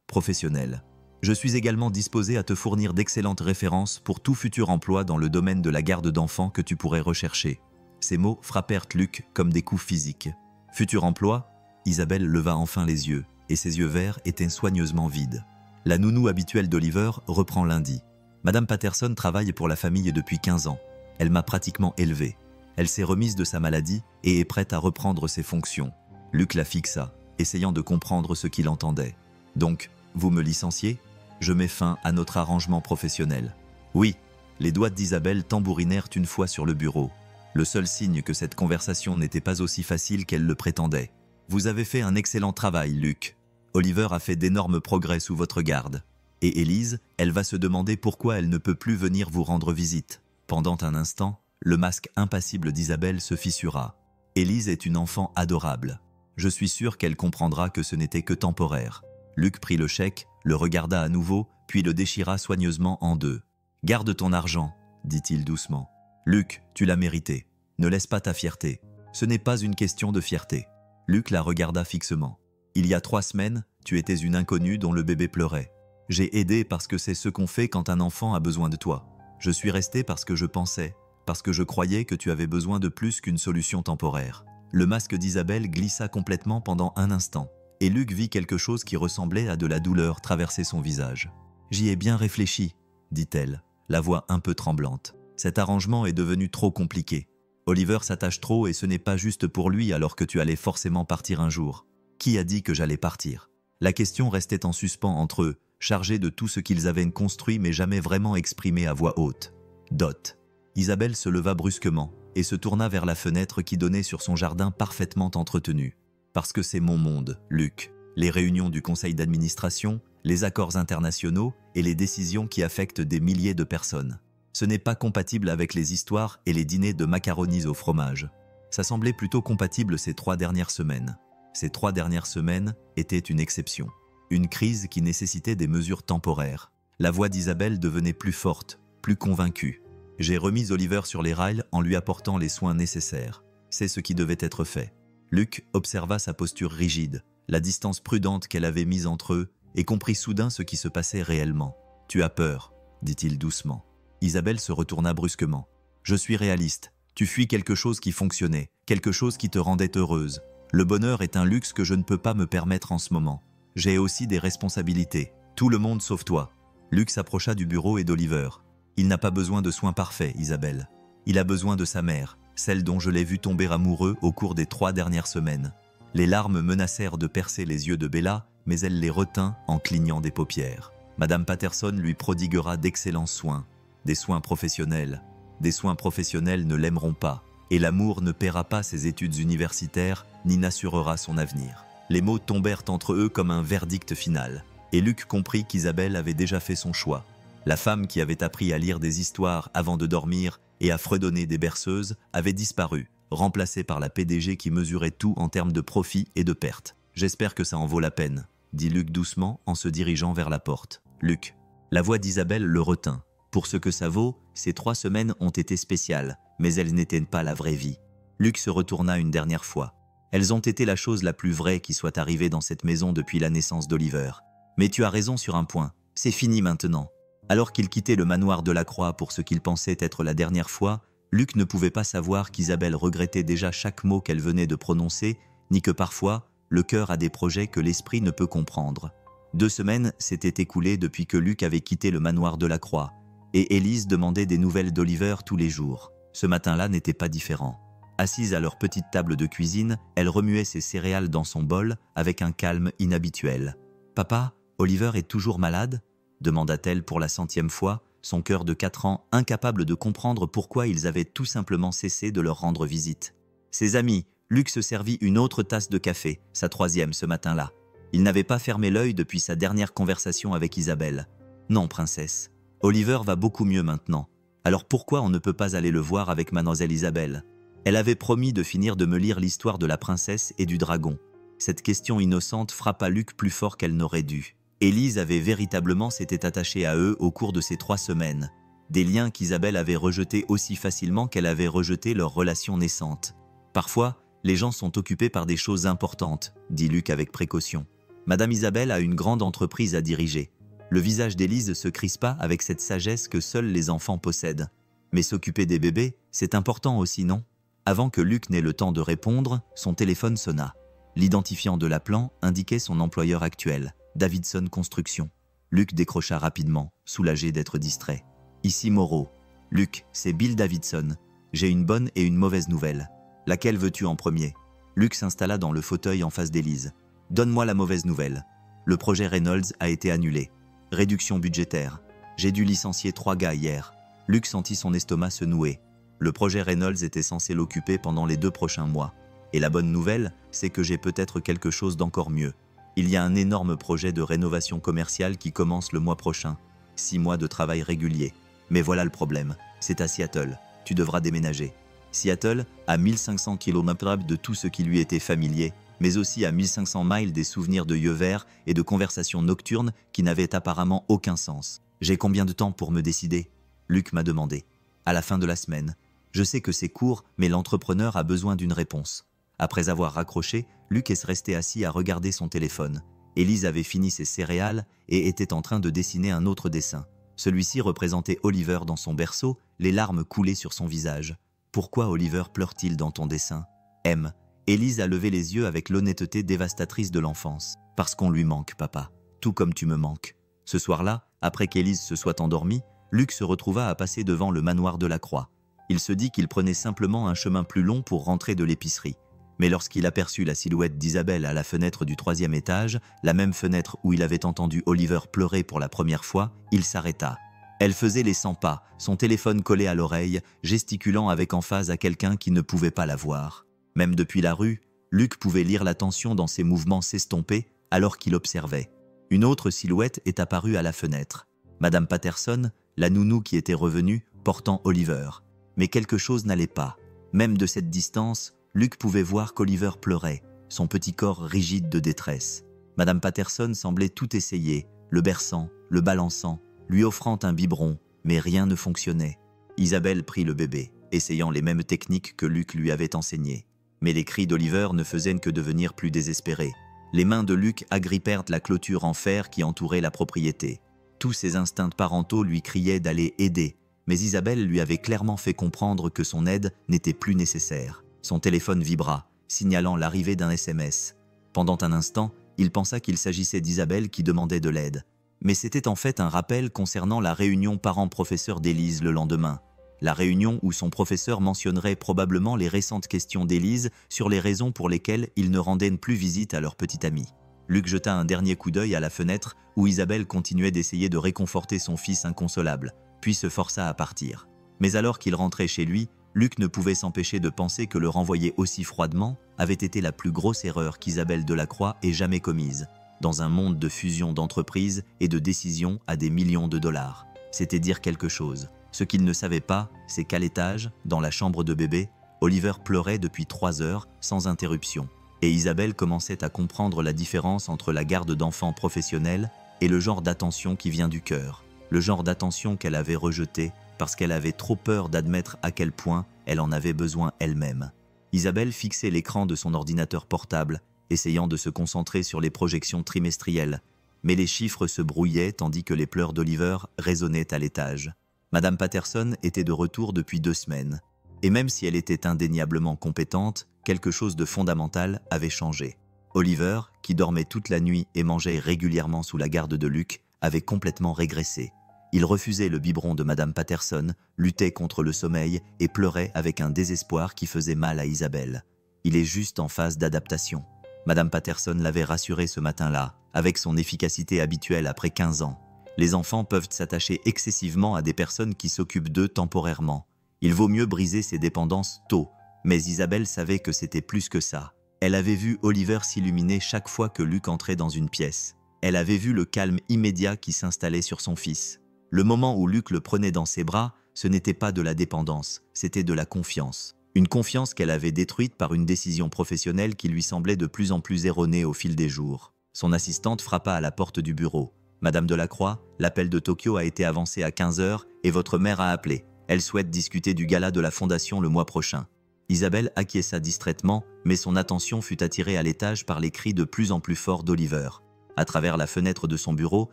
professionnelle. Je suis également disposé à te fournir d'excellentes références pour tout futur emploi dans le domaine de la garde d'enfants que tu pourrais rechercher. Ces mots frappèrent Luc comme des coups physiques. Futur emploi? Isabelle leva enfin les yeux, et ses yeux verts étaient soigneusement vides. La nounou habituelle d'Oliver reprend lundi. Madame Patterson travaille pour la famille depuis 15 ans. Elle m'a pratiquement élevé. Elle s'est remise de sa maladie et est prête à reprendre ses fonctions. Luc la fixa, essayant de comprendre ce qu'il entendait. Donc, vous me licenciez? Je mets fin à notre arrangement professionnel. Oui, les doigts d'Isabelle tambourinèrent une fois sur le bureau. Le seul signe que cette conversation n'était pas aussi facile qu'elle le prétendait. Vous avez fait un excellent travail, Luc. Oliver a fait d'énormes progrès sous votre garde. Et Élise, elle va se demander pourquoi elle ne peut plus venir vous rendre visite. Pendant un instant, le masque impassible d'Isabelle se fissura. Élise est une enfant adorable. Je suis sûr qu'elle comprendra que ce n'était que temporaire. Luc prit le chèque, le regarda à nouveau, puis le déchira soigneusement en deux. « Garde ton argent, dit-il doucement. Luc, tu l'as mérité. Ne laisse pas ta fierté. Ce n'est pas une question de fierté. » Luc la regarda fixement. « Il y a 3 semaines, tu étais une inconnue dont le bébé pleurait. J'ai aidé parce que c'est ce qu'on fait quand un enfant a besoin de toi. Je suis resté parce que je pensais, parce que je croyais que tu avais besoin de plus qu'une solution temporaire. » Le masque d'Isabelle glissa complètement pendant un instant, et Luc vit quelque chose qui ressemblait à de la douleur traverser son visage. « J'y ai bien réfléchi, » dit-elle, la voix un peu tremblante. « Cet arrangement est devenu trop compliqué. Oliver s'attache trop et ce n'est pas juste pour lui alors que tu allais forcément partir un jour. Qui a dit que j'allais partir ?» La question restait en suspens entre eux, chargés de tout ce qu'ils avaient construit mais jamais vraiment exprimé à voix haute. Dot. Isabelle se leva brusquement et se tourna vers la fenêtre qui donnait sur son jardin parfaitement entretenu. « Parce que c'est mon monde, Luc. Les réunions du conseil d'administration, les accords internationaux et les décisions qui affectent des milliers de personnes. Ce n'est pas compatible avec les histoires et les dîners de macaronis au fromage. Ça semblait plutôt compatible ces 3 dernières semaines. Ces 3 dernières semaines étaient une exception. Une crise qui nécessitait des mesures temporaires. La voix d'Isabelle devenait plus forte, plus convaincue. J'ai remis Oliver sur les rails en lui apportant les soins nécessaires. C'est ce qui devait être fait. Luc observa sa posture rigide, la distance prudente qu'elle avait mise entre eux, et comprit soudain ce qui se passait réellement. « Tu as peur, » dit-il doucement. Isabelle se retourna brusquement. « Je suis réaliste. Tu fuis quelque chose qui fonctionnait, quelque chose qui te rendait heureuse. Le bonheur est un luxe que je ne peux pas me permettre en ce moment. J'ai aussi des responsabilités. Tout le monde sauf toi. » Luc s'approcha du bureau et d'Oliver. « Il n'a pas besoin de soins parfaits, Isabelle. Il a besoin de sa mère, celle dont je l'ai vu tomber amoureux au cours des 3 dernières semaines. » Les larmes menacèrent de percer les yeux de Bella, mais elle les retint en clignant des paupières. Madame Patterson lui prodiguera d'excellents soins. Des soins professionnels. Des soins professionnels ne l'aimeront pas, et l'amour ne paiera pas ses études universitaires, ni n'assurera son avenir. Les mots tombèrent entre eux comme un verdict final, et Luc comprit qu'Isabelle avait déjà fait son choix. La femme qui avait appris à lire des histoires avant de dormir et à fredonner des berceuses avait disparu, remplacée par la PDG qui mesurait tout en termes de profit et de pertes. « J'espère que ça en vaut la peine », dit Luc doucement en se dirigeant vers la porte. « Luc. » La voix d'Isabelle le retint. « Pour ce que ça vaut, ces 3 semaines ont été spéciales, mais elles n'étaient pas la vraie vie. » Luc se retourna une dernière fois. Elles ont été la chose la plus vraie qui soit arrivée dans cette maison depuis la naissance d'Oliver. Mais tu as raison sur un point, c'est fini maintenant. Alors qu'il quittait le manoir de la Croix pour ce qu'il pensait être la dernière fois, Luc ne pouvait pas savoir qu'Isabelle regrettait déjà chaque mot qu'elle venait de prononcer, ni que parfois, le cœur a des projets que l'esprit ne peut comprendre. 2 semaines s'étaient écoulées depuis que Luc avait quitté le manoir de la Croix, et Élise demandait des nouvelles d'Oliver tous les jours. Ce matin-là n'était pas différent. Assise à leur petite table de cuisine, elle remuait ses céréales dans son bol avec un calme inhabituel. « Papa, Oliver est toujours malade ?» demanda-t-elle pour la 100e fois, son cœur de 4 ans incapable de comprendre pourquoi ils avaient tout simplement cessé de leur rendre visite. Ses amis, Luc se servit une autre tasse de café, sa 3e ce matin-là. Il n'avait pas fermé l'œil depuis sa dernière conversation avec Isabelle. « Non, princesse. Oliver va beaucoup mieux maintenant. Alors pourquoi on ne peut pas aller le voir avec mademoiselle Isabelle ? Elle avait promis de finir de me lire l'histoire de la princesse et du dragon. » Cette question innocente frappa Luc plus fort qu'elle n'aurait dû. Élise avait véritablement s'était attachée à eux au cours de ces 3 semaines. Des liens qu'Isabelle avait rejetés aussi facilement qu'elle avait rejeté leur relation naissante. « Parfois, les gens sont occupés par des choses importantes, » dit Luc avec précaution. Madame Isabelle a une grande entreprise à diriger. Le visage d'Élise se crispa avec cette sagesse que seuls les enfants possèdent. Mais s'occuper des bébés, c'est important aussi, non ? Avant que Luc n'ait le temps de répondre, son téléphone sonna. L'identifiant de l'appelant indiquait son employeur actuel, Davidson Construction. Luc décrocha rapidement, soulagé d'être distrait. « Ici Moreau. Luc, c'est Bill Davidson. J'ai une bonne et une mauvaise nouvelle. Laquelle veux-tu en premier ?» Luc s'installa dans le fauteuil en face d'Élise. « Donne-moi la mauvaise nouvelle. Le projet Reynolds a été annulé. Réduction budgétaire. J'ai dû licencier 3 gars hier. » Luc sentit son estomac se nouer. Le projet Reynolds était censé l'occuper pendant les 2 prochains mois. Et la bonne nouvelle, c'est que j'ai peut-être quelque chose d'encore mieux. Il y a un énorme projet de rénovation commerciale qui commence le mois prochain. 6 mois de travail régulier. Mais voilà le problème. C'est à Seattle. Tu devras déménager. Seattle, à 1500 km de tout ce qui lui était familier, mais aussi à 1500 miles des souvenirs de yeux verts et de conversations nocturnes qui n'avaient apparemment aucun sens. « J'ai combien de temps pour me décider ?» Luc m'a demandé. « À la fin de la semaine. Je sais que c'est court, mais l'entrepreneur a besoin d'une réponse. » Après avoir raccroché, Luc est resté assis à regarder son téléphone. Élise avait fini ses céréales et était en train de dessiner un autre dessin. Celui-ci représentait Oliver dans son berceau, les larmes coulaient sur son visage. « Pourquoi Oliver pleure-t-il dans ton dessin ?» M. Élise a levé les yeux avec l'honnêteté dévastatrice de l'enfance. « Parce qu'on lui manque, papa. Tout comme tu me manques. » Ce soir-là, après qu'Élise se soit endormie, Luc se retrouva à passer devant le manoir de la Croix. Il se dit qu'il prenait simplement un chemin plus long pour rentrer de l'épicerie. Mais lorsqu'il aperçut la silhouette d'Isabelle à la fenêtre du 3e étage, la même fenêtre où il avait entendu Oliver pleurer pour la première fois, il s'arrêta. Elle faisait les 100 pas, son téléphone collé à l'oreille, gesticulant avec emphase à quelqu'un qui ne pouvait pas la voir. Même depuis la rue, Luc pouvait lire la tension dans ses mouvements s'estomper alors qu'il observait. Une autre silhouette est apparue à la fenêtre. Madame Patterson, la nounou qui était revenue, portant Oliver. Mais quelque chose n'allait pas. Même de cette distance, Luc pouvait voir qu'Oliver pleurait, son petit corps rigide de détresse. Madame Patterson semblait tout essayer, le berçant, le balançant, lui offrant un biberon, mais rien ne fonctionnait. Isabelle prit le bébé, essayant les mêmes techniques que Luc lui avait enseignées. Mais les cris d'Oliver ne faisaient que devenir plus désespérés. Les mains de Luc agrippèrent la clôture en fer qui entourait la propriété. Tous ses instincts parentaux lui criaient d'aller aider, mais Isabelle lui avait clairement fait comprendre que son aide n'était plus nécessaire. Son téléphone vibra, signalant l'arrivée d'un SMS. Pendant un instant, il pensa qu'il s'agissait d'Isabelle qui demandait de l'aide. Mais c'était en fait un rappel concernant la réunion parents-professeurs d'Élise le lendemain. La réunion où son professeur mentionnerait probablement les récentes questions d'Élise sur les raisons pour lesquelles ils ne rendaient plus visite à leur petite amie. Luc jeta un dernier coup d'œil à la fenêtre où Isabelle continuait d'essayer de réconforter son fils inconsolable, puis se força à partir. Mais alors qu'il rentrait chez lui, Luc ne pouvait s'empêcher de penser que le renvoyer aussi froidement avait été la plus grosse erreur qu'Isabelle Delacroix ait jamais commise, dans un monde de fusion d'entreprises et de décisions à des millions de dollars. C'était dire quelque chose. Ce qu'il ne savait pas, c'est qu'à l'étage, dans la chambre de bébé, Oliver pleurait depuis 3 heures, sans interruption. Et Isabelle commençait à comprendre la différence entre la garde d'enfants professionnelle et le genre d'attention qui vient du cœur. Le genre d'attention qu'elle avait rejeté parce qu'elle avait trop peur d'admettre à quel point elle en avait besoin elle-même. Isabelle fixait l'écran de son ordinateur portable, essayant de se concentrer sur les projections trimestrielles. Mais les chiffres se brouillaient tandis que les pleurs d'Oliver résonnaient à l'étage. Madame Patterson était de retour depuis 2 semaines. Et même si elle était indéniablement compétente, quelque chose de fondamental avait changé. Oliver, qui dormait toute la nuit et mangeait régulièrement sous la garde de Luc, avait complètement régressé. Il refusait le biberon de Madame Patterson, luttait contre le sommeil et pleurait avec un désespoir qui faisait mal à Isabelle. Il est juste en phase d'adaptation. Madame Patterson l'avait rassuré ce matin-là, avec son efficacité habituelle après 15 ans. Les enfants peuvent s'attacher excessivement à des personnes qui s'occupent d'eux temporairement. Il vaut mieux briser ses dépendances tôt, mais Isabelle savait que c'était plus que ça. Elle avait vu Oliver s'illuminer chaque fois que Luc entrait dans une pièce. Elle avait vu le calme immédiat qui s'installait sur son fils. Le moment où Luc le prenait dans ses bras, ce n'était pas de la dépendance, c'était de la confiance. Une confiance qu'elle avait détruite par une décision professionnelle qui lui semblait de plus en plus erronée au fil des jours. Son assistante frappa à la porte du bureau. « Madame Delacroix, l'appel de Tokyo a été avancé à 15 h et votre mère a appelé. Elle souhaite discuter du gala de la fondation le mois prochain. » Isabelle acquiesça distraitement, mais son attention fut attirée à l'étage par les cris de plus en plus forts d'Oliver. À travers la fenêtre de son bureau,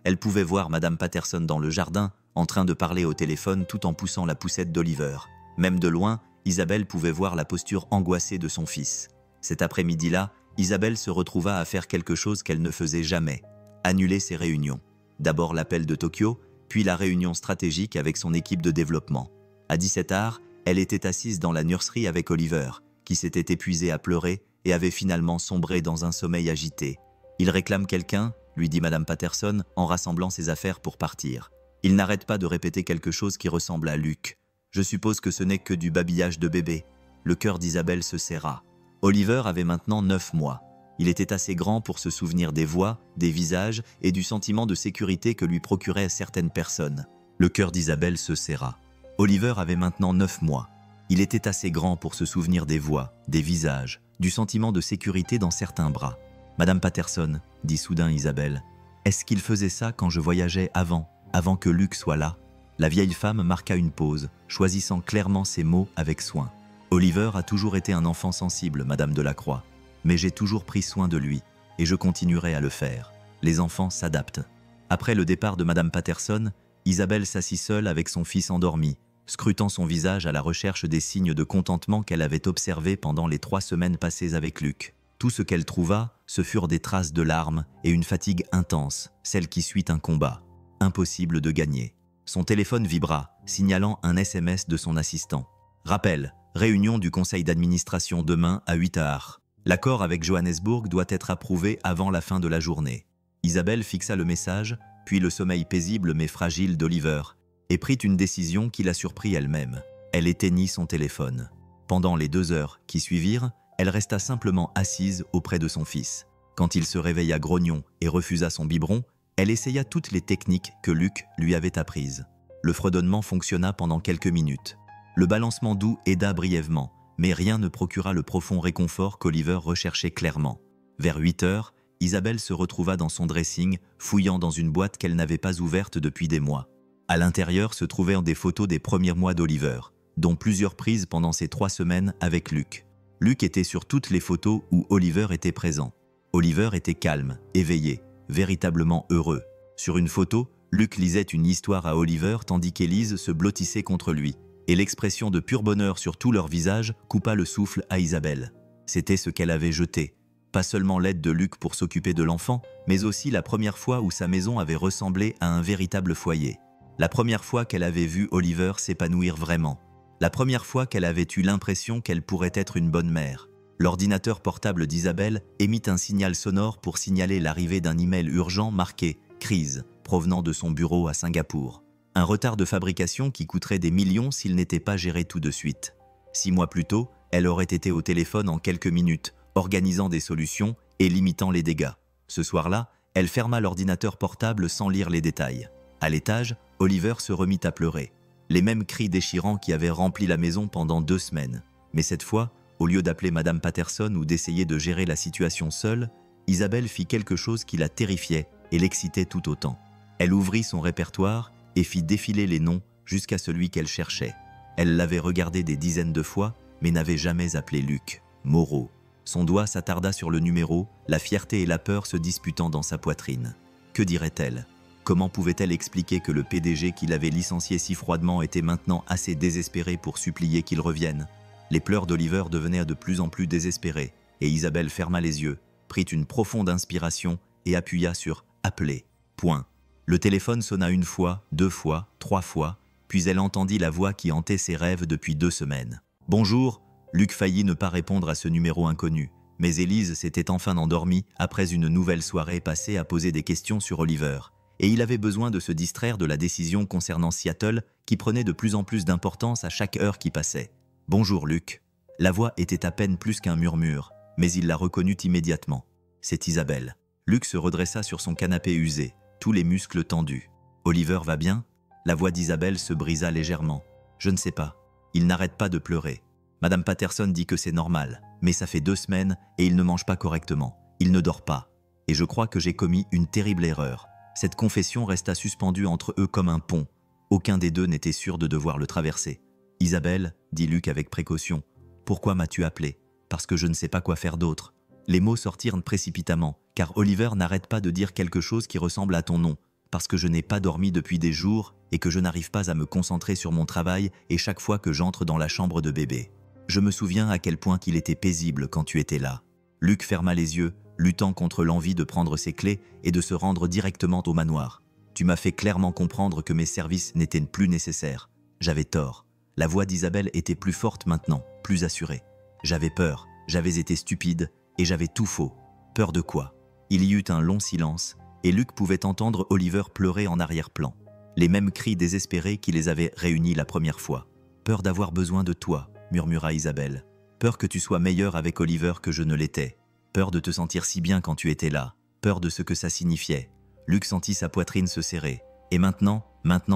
elle pouvait voir Madame Patterson dans le jardin, en train de parler au téléphone tout en poussant la poussette d'Oliver. Même de loin, Isabelle pouvait voir la posture angoissée de son fils. Cet après-midi-là, Isabelle se retrouva à faire quelque chose qu'elle ne faisait jamais. Annuler ses réunions. D'abord l'appel de Tokyo, puis la réunion stratégique avec son équipe de développement. À 17 h, elle était assise dans la nurserie avec Oliver, qui s'était épuisé à pleurer et avait finalement sombré dans un sommeil agité. « Il réclame quelqu'un ?» lui dit Madame Patterson en rassemblant ses affaires pour partir. « Il n'arrête pas de répéter quelque chose qui ressemble à Luc. Je suppose que ce n'est que du babillage de bébé. » Le cœur d'Isabelle se serra. Oliver avait maintenant 9 mois. Il était assez grand pour se souvenir des voix, des visages et du sentiment de sécurité que lui procuraient certaines personnes. Le cœur d'Isabelle se serra. Oliver avait maintenant 9 mois. Il était assez grand pour se souvenir des voix, des visages, du sentiment de sécurité dans certains bras. « Madame Patterson, » dit soudain Isabelle, « est-ce qu'il faisait ça quand je voyageais avant que Luc soit là ?» La vieille femme marqua une pause, choisissant clairement ses mots avec soin. « Oliver a toujours été un enfant sensible, Madame Delacroix. Mais j'ai toujours pris soin de lui, et je continuerai à le faire. Les enfants s'adaptent. » Après le départ de Madame Patterson, Isabelle s'assit seule avec son fils endormi, scrutant son visage à la recherche des signes de contentement qu'elle avait observés pendant les 3 semaines passées avec Luc. Tout ce qu'elle trouva, ce furent des traces de larmes et une fatigue intense, celle qui suit un combat. Impossible de gagner. Son téléphone vibra, signalant un SMS de son assistant. « Rappel, réunion du conseil d'administration demain à 8 h. L'accord avec Johannesburg doit être approuvé avant la fin de la journée. » Isabelle fixa le message, puis le sommeil paisible mais fragile d'Oliver, et prit une décision qui la surprit elle-même. Elle éteignit son téléphone. Pendant les 2 heures qui suivirent, elle resta simplement assise auprès de son fils. Quand il se réveilla grognon et refusa son biberon, elle essaya toutes les techniques que Luc lui avait apprises. Le fredonnement fonctionna pendant quelques minutes. Le balancement doux aida brièvement, mais rien ne procura le profond réconfort qu'Oliver recherchait clairement. Vers 8 heures, Isabelle se retrouva dans son dressing, fouillant dans une boîte qu'elle n'avait pas ouverte depuis des mois. À l'intérieur se trouvaient des photos des premiers mois d'Oliver, dont plusieurs prises pendant ces 3 semaines avec Luc. Luc était sur toutes les photos où Oliver était présent. Oliver était calme, éveillé, véritablement heureux. Sur une photo, Luc lisait une histoire à Oliver tandis qu'Élise se blottissait contre lui, et l'expression de pur bonheur sur tout leur visage coupa le souffle à Isabelle. C'était ce qu'elle avait jeté. Pas seulement l'aide de Luc pour s'occuper de l'enfant, mais aussi la première fois où sa maison avait ressemblé à un véritable foyer. La première fois qu'elle avait vu Oliver s'épanouir vraiment. La première fois qu'elle avait eu l'impression qu'elle pourrait être une bonne mère. L'ordinateur portable d'Isabelle émit un signal sonore pour signaler l'arrivée d'un email urgent marqué « Crise » provenant de son bureau à Singapour. Un retard de fabrication qui coûterait des millions s'il n'était pas géré tout de suite. 6 mois plus tôt, elle aurait été au téléphone en quelques minutes, organisant des solutions et limitant les dégâts. Ce soir-là, elle ferma l'ordinateur portable sans lire les détails. À l'étage, Oliver se remit à pleurer. Les mêmes cris déchirants qui avaient rempli la maison pendant 2 semaines. Mais cette fois, au lieu d'appeler Madame Patterson ou d'essayer de gérer la situation seule, Isabelle fit quelque chose qui la terrifiait et l'excitait tout autant. Elle ouvrit son répertoire et fit défiler les noms jusqu'à celui qu'elle cherchait. Elle l'avait regardé des dizaines de fois, mais n'avait jamais appelé Luc. Moreau. Son doigt s'attarda sur le numéro, la fierté et la peur se disputant dans sa poitrine. Que dirait-elle ? Comment pouvait-elle expliquer que le PDG qui l'avait licencié si froidement était maintenant assez désespéré pour supplier qu'il revienne ? Les pleurs d'Oliver devenaient de plus en plus désespérés, et Isabelle ferma les yeux, prit une profonde inspiration et appuya sur « Appeler ». Point. Le téléphone sonna une fois, 2 fois, 3 fois, puis elle entendit la voix qui hantait ses rêves depuis 2 semaines. « Bonjour !» Luc faillit ne pas répondre à ce numéro inconnu. Mais Élise s'était enfin endormie après une nouvelle soirée passée à poser des questions sur Oliver. Et il avait besoin de se distraire de la décision concernant Seattle qui prenait de plus en plus d'importance à chaque heure qui passait. « Bonjour Luc !» La voix était à peine plus qu'un murmure, mais il la reconnut immédiatement. « C'est Isabelle. » Luc se redressa sur son canapé usé, tous les muscles tendus. « Oliver va bien ?» La voix d'Isabelle se brisa légèrement. « Je ne sais pas. Il n'arrête pas de pleurer. Madame Patterson dit que c'est normal, mais ça fait 2 semaines et il ne mange pas correctement. Il ne dort pas. Et je crois que j'ai commis une terrible erreur. » Cette confession resta suspendue entre eux comme un pont. Aucun des deux n'était sûr de devoir le traverser. « Isabelle, » dit Luc avec précaution, « pourquoi m'as-tu appelé ? Parce que je ne sais pas quoi faire d'autre. » Les mots sortirent précipitamment, car Oliver n'arrête pas de dire quelque chose qui ressemble à ton nom, parce que je n'ai pas dormi depuis des jours et que je n'arrive pas à me concentrer sur mon travail et chaque fois que j'entre dans la chambre de bébé. Je me souviens à quel point qu'il était paisible quand tu étais là. Luc ferma les yeux, luttant contre l'envie de prendre ses clés et de se rendre directement au manoir. Tu m'as fait clairement comprendre que mes services n'étaient plus nécessaires. J'avais tort. La voix d'Isabelle était plus forte maintenant, plus assurée. J'avais peur, j'avais été stupide et j'avais tout faux. Peur de quoi ? Il y eut un long silence et Luc pouvait entendre Oliver pleurer en arrière-plan. Les mêmes cris désespérés qui les avaient réunis la première fois. Peur d'avoir besoin de toi, murmura Isabelle. Peur que tu sois meilleur avec Oliver que je ne l'étais. Peur de te sentir si bien quand tu étais là. Peur de ce que ça signifiait. Luc sentit sa poitrine se serrer. Et maintenant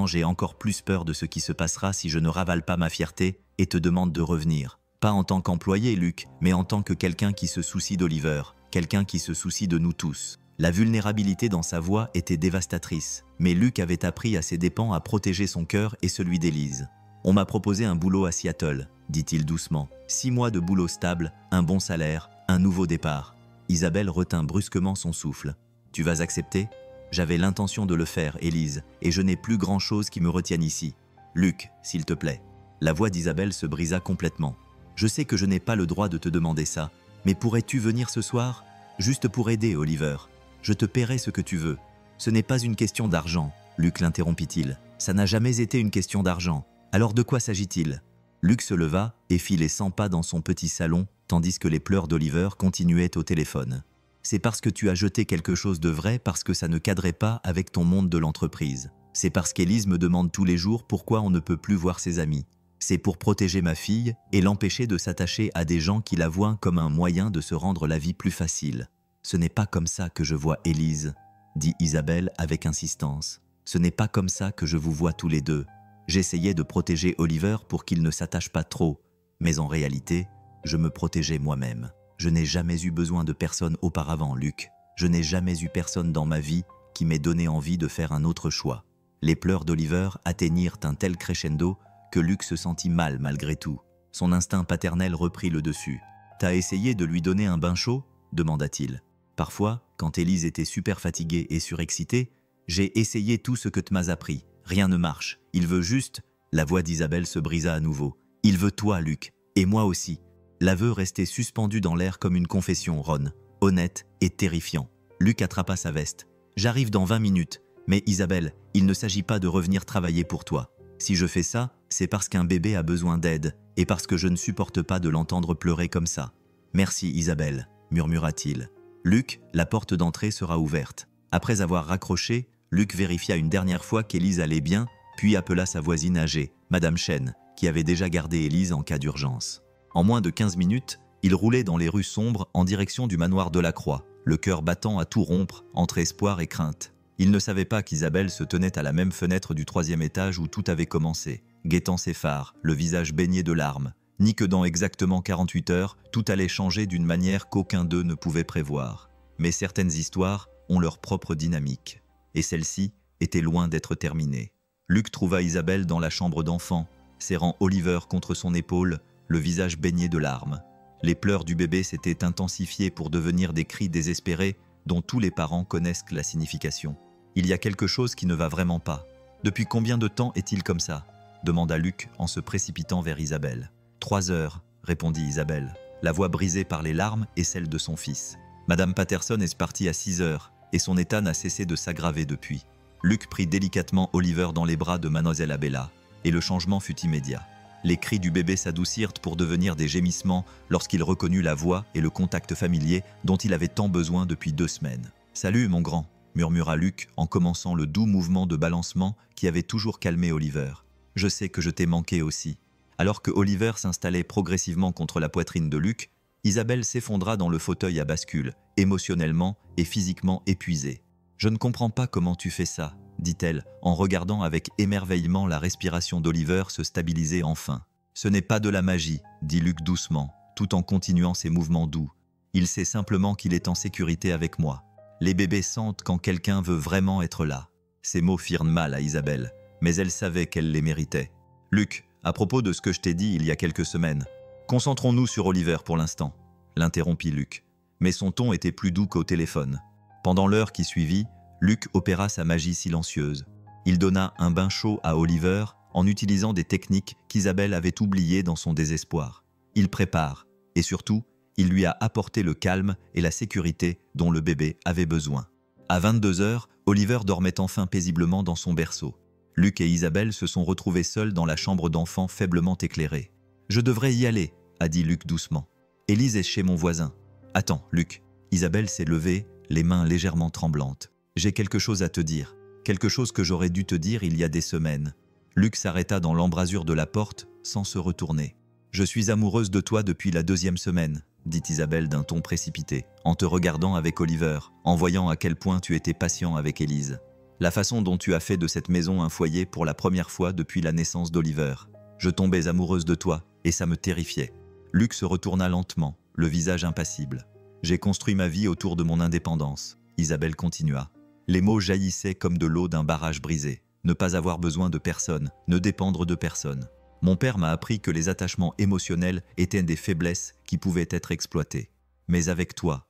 j'ai encore plus peur de ce qui se passera si je ne ravale pas ma fierté et te demande de revenir. Pas en tant qu'employé, Luc, mais en tant que quelqu'un qui se soucie d'Oliver, quelqu'un qui se soucie de nous tous. La vulnérabilité dans sa voix était dévastatrice, mais Luc avait appris à ses dépens à protéger son cœur et celui d'Élise. « On m'a proposé un boulot à Seattle, » dit-il doucement. « 6 mois de boulot stable, un bon salaire, un nouveau départ. » Isabelle retint brusquement son souffle. « Tu vas accepter ? J'avais l'intention de le faire, Élise, et je n'ai plus grand-chose qui me retienne ici. Luc, s'il te plaît. » La voix d'Isabelle se brisa complètement. « Je sais que je n'ai pas le droit de te demander ça, mais pourrais-tu venir ce soir ? Juste pour aider Oliver. Je te paierai ce que tu veux. Ce n'est pas une question d'argent, » Luc l'interrompit-il. « Ça n'a jamais été une question d'argent. Alors de quoi s'agit-il » Luc se leva et fit les 100 pas dans son petit salon, tandis que les pleurs d'Oliver continuaient au téléphone. « C'est parce que tu as jeté quelque chose de vrai parce que ça ne cadrait pas avec ton monde de l'entreprise. C'est parce qu'Élise me demande tous les jours pourquoi on ne peut plus voir ses amis. C'est pour protéger ma fille et l'empêcher de s'attacher à des gens qui la voient comme un moyen de se rendre la vie plus facile. Ce n'est pas comme ça que je vois Élise, » dit Isabelle avec insistance. « Ce n'est pas comme ça que je vous vois tous les deux. J'essayais de protéger Oliver pour qu'il ne s'attache pas trop, mais en réalité, je me protégeais moi-même. Je n'ai jamais eu besoin de personne auparavant, Luc. Je n'ai jamais eu personne dans ma vie qui m'ait donné envie de faire un autre choix. » Les pleurs d'Oliver atteignirent un tel crescendo que Luc se sentit mal malgré tout. Son instinct paternel reprit le dessus. « T'as essayé de lui donner un bain chaud ?» demanda-t-il. « Parfois, quand Élise était super fatiguée et surexcitée, j'ai essayé tout ce que tu m'as appris. Rien ne marche. Il veut juste... » La voix d'Isabelle se brisa à nouveau. « Il veut toi, Luc. Et moi aussi. » L'aveu restait suspendu dans l'air comme une confession, Ron. Honnête et terrifiant. Luc attrapa sa veste. « J'arrive dans 20 minutes. Mais Isabelle, il ne s'agit pas de revenir travailler pour toi. Si je fais ça, c'est parce qu'un bébé a besoin d'aide et parce que je ne supporte pas de l'entendre pleurer comme ça. Merci Isabelle, murmura-t-il. Luc, la porte d'entrée sera ouverte. Après avoir raccroché, Luc vérifia une dernière fois qu'Élise allait bien, puis appela sa voisine âgée, Madame Chen, qui avait déjà gardé Élise en cas d'urgence. En moins de 15 minutes, il roulait dans les rues sombres en direction du manoir de la Croix, le cœur battant à tout rompre entre espoir et crainte. Il ne savait pas qu'Isabelle se tenait à la même fenêtre du 3e étage où tout avait commencé, guettant ses phares, le visage baigné de larmes, ni que dans exactement 48 heures, tout allait changer d'une manière qu'aucun d'eux ne pouvait prévoir. Mais certaines histoires ont leur propre dynamique, et celle-ci était loin d'être terminée. Luc trouva Isabelle dans la chambre d'enfant, serrant Oliver contre son épaule, le visage baigné de larmes. Les pleurs du bébé s'étaient intensifiés pour devenir des cris désespérés dont tous les parents connaissent la signification. « Il y a quelque chose qui ne va vraiment pas. Depuis combien de temps est-il comme ça ?» demanda Luc en se précipitant vers Isabelle. « 3 heures, répondit Isabelle, la voix brisée par les larmes et celle de son fils. Madame Patterson est partie à 6 heures et son état n'a cessé de s'aggraver depuis. Luc prit délicatement Oliver dans les bras de Mademoiselle Abella, et le changement fut immédiat. Les cris du bébé s'adoucirent pour devenir des gémissements lorsqu'il reconnut la voix et le contact familier dont il avait tant besoin depuis 2 semaines. « Salut, mon grand !» murmura Luc en commençant le doux mouvement de balancement qui avait toujours calmé Oliver. « Je sais que je t'ai manqué aussi. » Alors que Oliver s'installait progressivement contre la poitrine de Luc, Isabelle s'effondra dans le fauteuil à bascule, émotionnellement et physiquement épuisée. « Je ne comprends pas comment tu fais ça, » dit-elle, en regardant avec émerveillement la respiration d'Oliver se stabiliser enfin. « Ce n'est pas de la magie, » dit Luc doucement, tout en continuant ses mouvements doux. « Il sait simplement qu'il est en sécurité avec moi. Les bébés sentent quand quelqu'un veut vraiment être là. » Ces mots firent mal à Isabelle, mais elle savait qu'elle les méritait. « Luc, à propos de ce que je t'ai dit il y a quelques semaines, concentrons-nous sur Oliver pour l'instant, » l'interrompit Luc. Mais son ton était plus doux qu'au téléphone. Pendant l'heure qui suivit, Luc opéra sa magie silencieuse. Il donna un bain chaud à Oliver en utilisant des techniques qu'Isabelle avait oubliées dans son désespoir. Il prépare, et surtout, il lui a apporté le calme et la sécurité dont le bébé avait besoin. À 22 heures, Oliver dormait enfin paisiblement dans son berceau. Luc et Isabelle se sont retrouvés seuls dans la chambre d'enfant faiblement éclairée. « Je devrais y aller, » a dit Luc doucement. « Élise est chez mon voisin. »« Attends, Luc. » Isabelle s'est levée, les mains légèrement tremblantes. « J'ai quelque chose à te dire. Quelque chose que j'aurais dû te dire il y a des semaines. » Luc s'arrêta dans l'embrasure de la porte sans se retourner. « Je suis amoureuse de toi depuis la 2e semaine, » dit Isabelle d'un ton précipité, en te regardant avec Oliver, en voyant à quel point tu étais patient avec Élise. La façon dont tu as fait de cette maison un foyer pour la première fois depuis la naissance d'Oliver. Je tombais amoureuse de toi, et ça me terrifiait. Luc se retourna lentement, le visage impassible. « J'ai construit ma vie autour de mon indépendance. » Isabelle continua. Les mots jaillissaient comme de l'eau d'un barrage brisé. Ne pas avoir besoin de personne, ne dépendre de personne. Mon père m'a appris que les attachements émotionnels étaient des faiblesses qui pouvaient être exploitées. Mais avec toi,